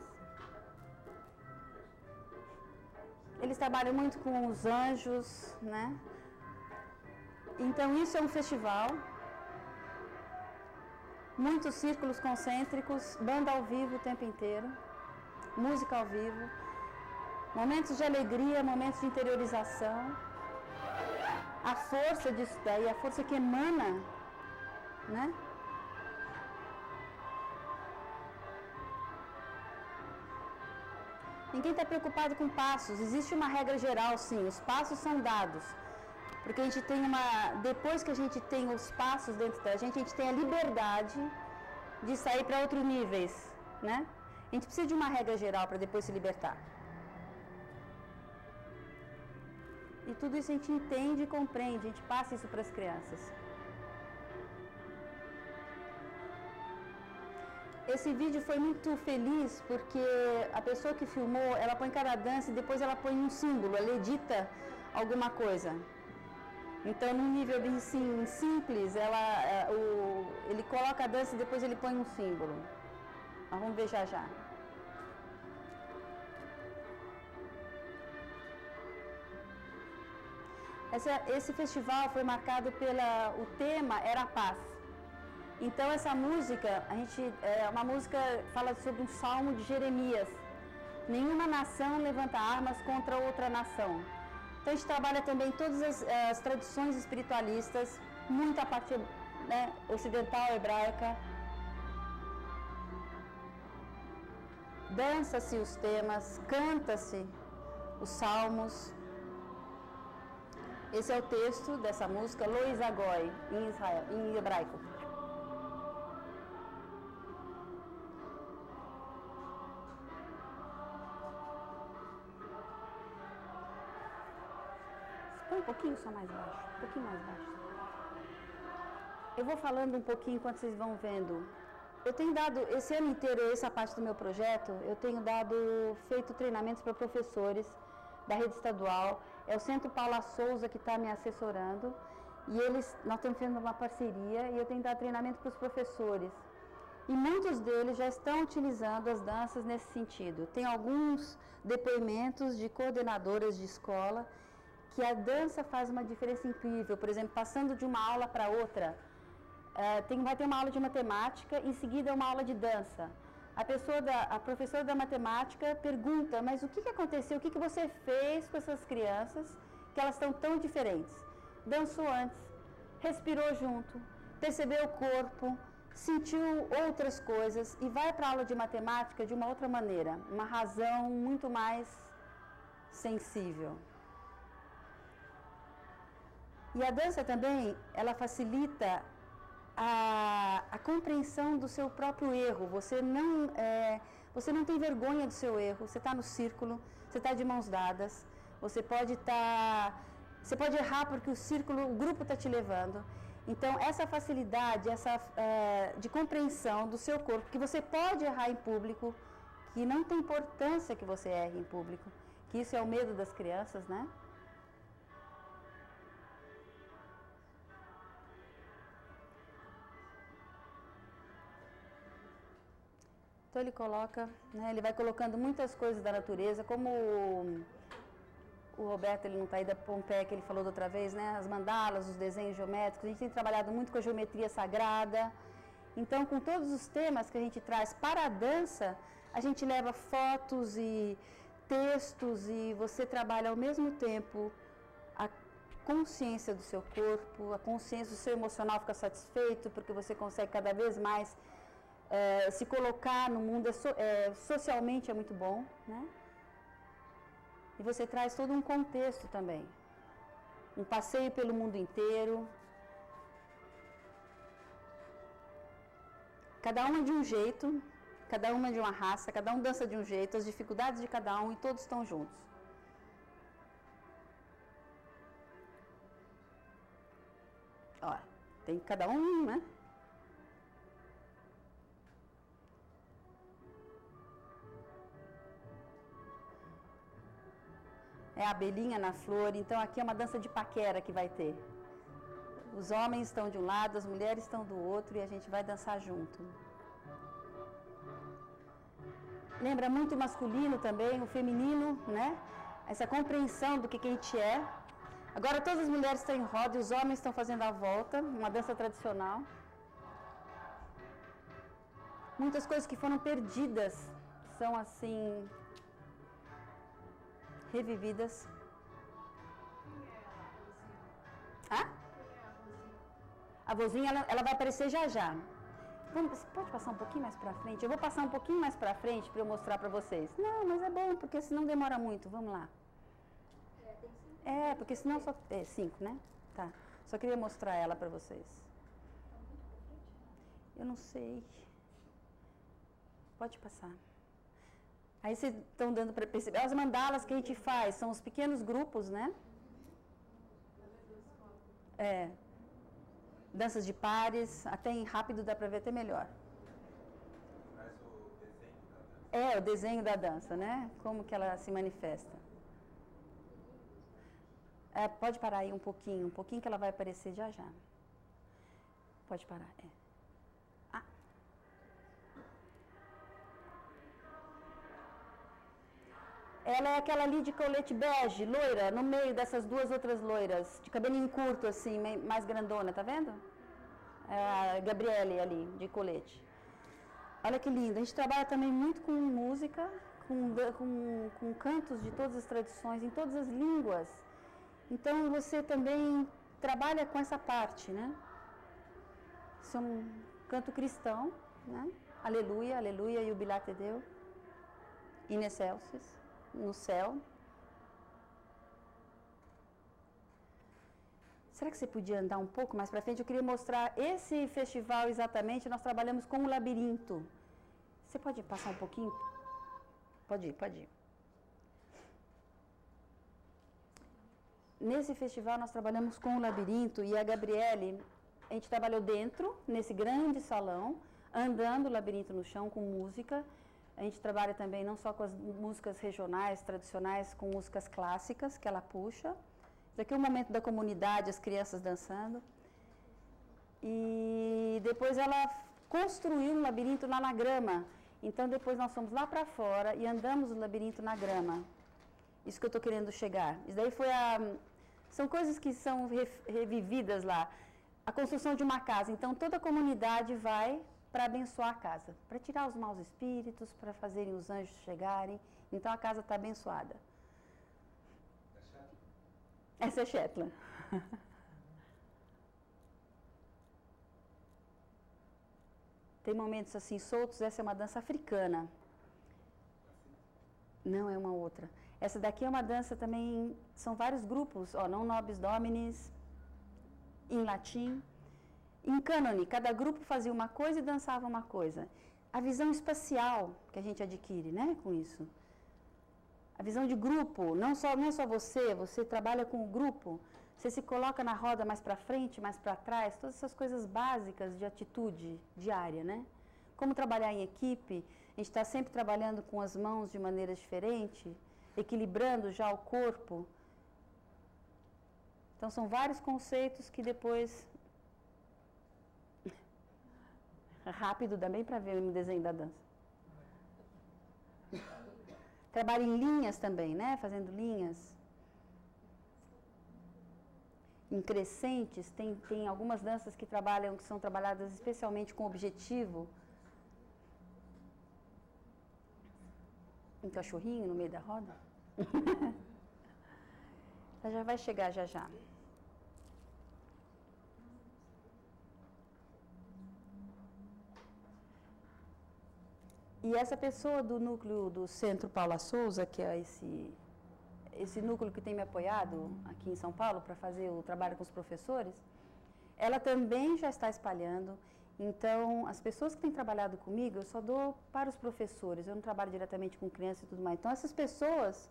Eles trabalham muito com os anjos, né? Então, isso é um festival. Muitos círculos concêntricos, banda ao vivo o tempo inteiro. Música ao vivo, momentos de alegria, momentos de interiorização, a força disso daí, a força que emana, né? Ninguém está preocupado com passos, existe uma regra geral, sim, os passos são dados, porque a gente tem depois que a gente tem os passos dentro da gente tem a liberdade de sair para outros níveis, né? A gente precisa de uma regra geral para depois se libertar. E tudo isso a gente entende e compreende, a gente passa isso para as crianças. Esse vídeo foi muito feliz porque a pessoa que filmou, ela põe cada dança e depois ela põe um símbolo, ela edita alguma coisa. Então, num nível bem simples, ele coloca a dança e depois ele põe um símbolo. Mas vamos ver já já. Esse festival foi marcado o tema era a paz. Então essa música, é uma música que fala sobre um salmo de Jeremias. Nenhuma nação levanta armas contra outra nação. Então a gente trabalha também todas as tradições espiritualistas, muita parte, né, ocidental, hebraica. dança-se os temas, canta-se os salmos. Esse é o texto dessa música, Lo Izagoi, em hebraico. Põe um pouquinho só mais baixo, um pouquinho mais baixo. Eu vou falando um pouquinho enquanto vocês vão vendo. Eu tenho dado, esse ano inteiro, essa parte do meu projeto, eu tenho feito treinamentos para professores da rede estadual. É o Centro Paula Souza que está me assessorando. E nós estamos fazendo uma parceria e eu tenho dado treinamento para os professores. E muitos deles já estão utilizando as danças nesse sentido. Tem alguns depoimentos de coordenadoras de escola que a dança faz uma diferença incrível. Por exemplo, passando de uma aula para outra, vai ter uma aula de matemática, em seguida uma aula de dança. A professora da matemática pergunta, mas o que aconteceu? O que você fez com essas crianças que elas estão tão diferentes? Dançou antes, respirou junto, percebeu o corpo, sentiu outras coisas e vai para a aula de matemática de uma outra maneira, uma razão muito mais sensível. E a dança também, ela facilita a compreensão do seu próprio erro. Você não tem vergonha do seu erro. Você está no círculo, você está de mãos dadas. Você pode errar porque o grupo está te levando. Então, essa facilidade, de compreensão do seu corpo, que você pode errar em público, que não tem importância que você erre em público, que isso é o medo das crianças, né? Então ele coloca, ele vai colocando muitas coisas da natureza, como o Roberto, ele não está aí da Pompeia, que ele falou da outra vez, né? As mandalas, os desenhos geométricos, a gente tem trabalhado muito com a geometria sagrada. Então, com todos os temas que a gente traz para a dança, a gente leva fotos e textos e você trabalha ao mesmo tempo a consciência do seu corpo, a consciência do seu emocional fica satisfeito, porque você consegue cada vez mais se colocar no mundo, socialmente é muito bom, né? E você traz todo um contexto também. Um passeio pelo mundo inteiro. Cada uma de um jeito, cada uma de uma raça, cada um dança de um jeito, as dificuldades de cada um e todos estão juntos. Ó, tem cada um, né? É a abelhinha na flor, então aqui é uma dança de paquera que vai ter. Os homens estão de um lado, as mulheres estão do outro e a gente vai dançar junto. Lembra muito o masculino também, o feminino, né? Essa compreensão do que a gente é. Agora todas as mulheres estão em roda e os homens estão fazendo a volta, uma dança tradicional. Muitas coisas que foram perdidas são assim revividas. A vozinha, ela vai aparecer já já. Você pode passar um pouquinho mais pra frente? Eu vou passar um pouquinho mais pra frente para eu mostrar pra vocês. Não, mas é bom, porque senão demora muito. Vamos lá. Porque senão só... 5, né? Tá. Só queria mostrar ela pra vocês. Eu não sei. Pode passar. Aí vocês estão dando para perceber. As mandalas que a gente faz são os pequenos grupos, né? Danças de pares, até em rápido dá para ver até melhor. Mas o desenho da dança. O desenho da dança, né? Como que ela se manifesta. Pode parar aí um pouquinho que ela vai aparecer já já. Pode parar, Ela é aquela ali de colete bege, loira, no meio dessas duas outras loiras, de cabelinho curto assim, mais grandona, tá vendo? É a Gabriele ali, de colete. Olha que linda, a gente trabalha também muito com música, com cantos de todas as tradições, em todas as línguas. Então você também trabalha com essa parte, né? Isso é um canto cristão, né? Aleluia, aleluia, jubilate Deus. In Excelsis, no céu. Será que você podia andar um pouco mais para frente? Eu queria mostrar esse festival exatamente, nós trabalhamos com o labirinto. Você pode passar um pouquinho? Pode ir, pode ir. Nesse festival nós trabalhamos com o labirinto e a Gabriele, a gente trabalhou dentro, nesse grande salão, andando o labirinto no chão com música. A gente trabalha também não só com as músicas regionais, tradicionais, com músicas clássicas que ela puxa. Isso aqui é o momento da comunidade, as crianças dançando. E depois ela construiu um labirinto lá na grama. Então depois nós fomos lá para fora e andamos o labirinto na grama. Isso que eu estou querendo chegar. Isso daí foi são coisas que são revividas lá. A construção de uma casa. Então toda a comunidade vai para abençoar a casa, para tirar os maus espíritos, para fazerem os anjos chegarem. Então a casa está abençoada. Essa é Shetland. Tem momentos assim soltos. Essa é uma dança africana. Não, é uma outra. Essa daqui é uma dança também, são vários grupos, non nobis dominis, em latim. Em cânone, cada grupo fazia uma coisa e dançava uma coisa. A visão espacial que a gente adquire, né, com isso. A visão de grupo, não é só você trabalha com o grupo, você se coloca na roda mais para frente, mais para trás, todas essas coisas básicas de atitude diária, né? Como trabalhar em equipe, a gente está sempre trabalhando com as mãos de maneira diferente, equilibrando já o corpo. Então são vários conceitos que depois... Rápido, dá bem para ver o desenho da dança. Trabalho em linhas também, né? Fazendo linhas. Em crescentes, tem algumas danças que são trabalhadas especialmente com objetivo. Um cachorrinho no meio da roda. Ela já vai chegar já já. E essa pessoa do núcleo do Centro Paula Souza, que é esse núcleo que tem me apoiado aqui em São Paulo para fazer o trabalho com os professores, ela também já está espalhando. Então, as pessoas que têm trabalhado comigo, eu só dou para os professores, eu não trabalho diretamente com criança e tudo mais. Então, essas pessoas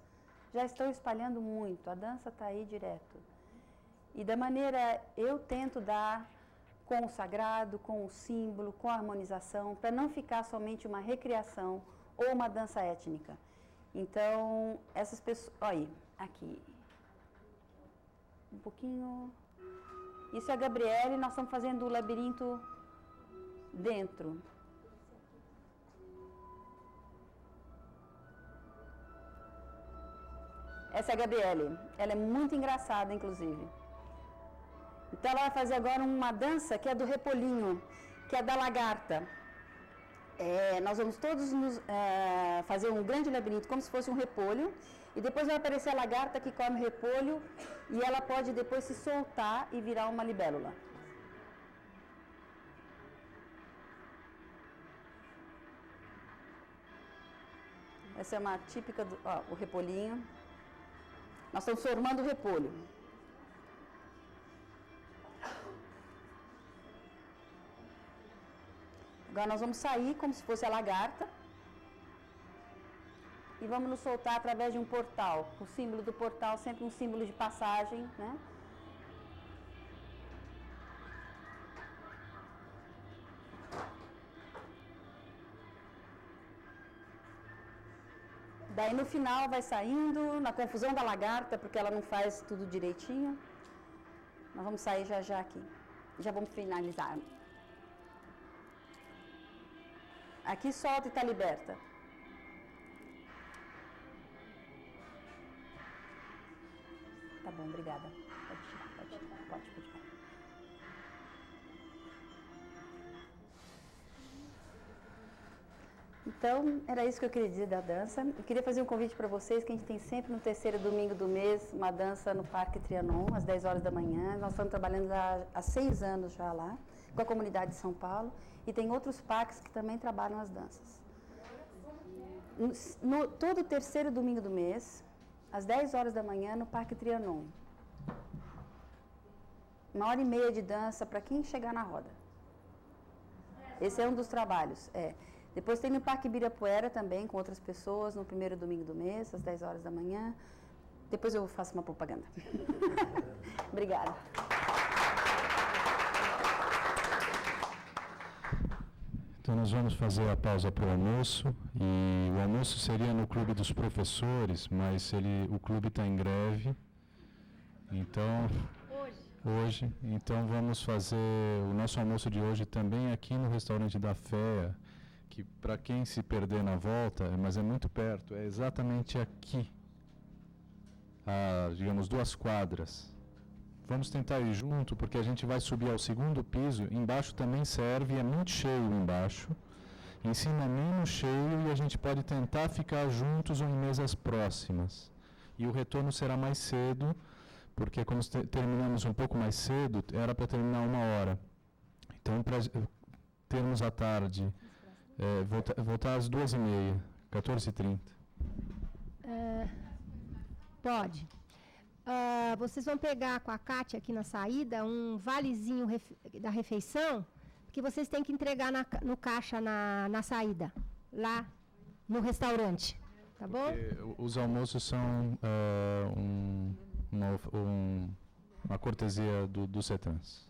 já estão espalhando muito, a dança está aí direto. E da maneira, eu tento dar com o sagrado, com o símbolo, com a harmonização, para não ficar somente uma recriação ou uma dança étnica. Então, essas pessoas... Olha aí, aqui. Um pouquinho... Isso é a Gabriele, nós estamos fazendo o labirinto dentro. Essa é a Gabriele. Ela é muito engraçada, inclusive. Então, ela vai fazer agora uma dança que é do repolhinho, que é da lagarta. Nós vamos todos fazer um grande labirinto, como se fosse um repolho, e depois vai aparecer a lagarta que come o repolho, e ela pode depois se soltar e virar uma libélula. Essa é uma típica do o repolhinho. Nós estamos formando o repolho. Agora nós vamos sair como se fosse a lagarta e vamos nos soltar através de um portal. O símbolo do portal sempre um símbolo de passagem, né? Daí no final vai saindo, na confusão da lagarta, porque ela não faz tudo direitinho. Nós vamos sair já já aqui. Já vamos finalizar. Aqui solta e está liberta. Tá bom, obrigada. Pode tirar, pode. Então, era isso que eu queria dizer da dança. Eu queria fazer um convite para vocês, que a gente tem sempre no terceiro domingo do mês uma dança no Parque Trianon, às 10 horas da manhã. Nós estamos trabalhando há 6 anos já lá, com a comunidade de São Paulo. E tem outros parques que também trabalham as danças. todo terceiro domingo do mês, às 10 horas da manhã, no Parque Trianon. 1h30 de dança para quem chegar na roda. Esse é um dos trabalhos. Depois tem no Parque Ibirapuera também, com outras pessoas, no primeiro domingo do mês, às 10 horas da manhã. Depois eu faço uma propaganda. Obrigada. Então nós vamos fazer a pausa para o almoço, e o almoço seria no Clube dos Professores, mas o clube está em greve, então hoje, então vamos fazer o nosso almoço de hoje também aqui no restaurante da FEA, que para quem se perder na volta, mas é muito perto, é exatamente aqui, a, digamos, 2 quadras. Vamos tentar ir junto, porque a gente vai subir ao 2º piso, embaixo também serve, é muito cheio embaixo, em cima é menos cheio, e a gente pode tentar ficar juntos ou em mesas próximas. E o retorno será mais cedo, porque como terminamos um pouco mais cedo, era para terminar 1h. Então, para termos à tarde, voltar às 2h30, 14h30. Pode. Vocês vão pegar com a Kátia aqui na saída um valezinho da refeição, que vocês têm que entregar no caixa na saída, lá no restaurante. Tá bom? Porque os almoços são uma cortesia do CETRANS.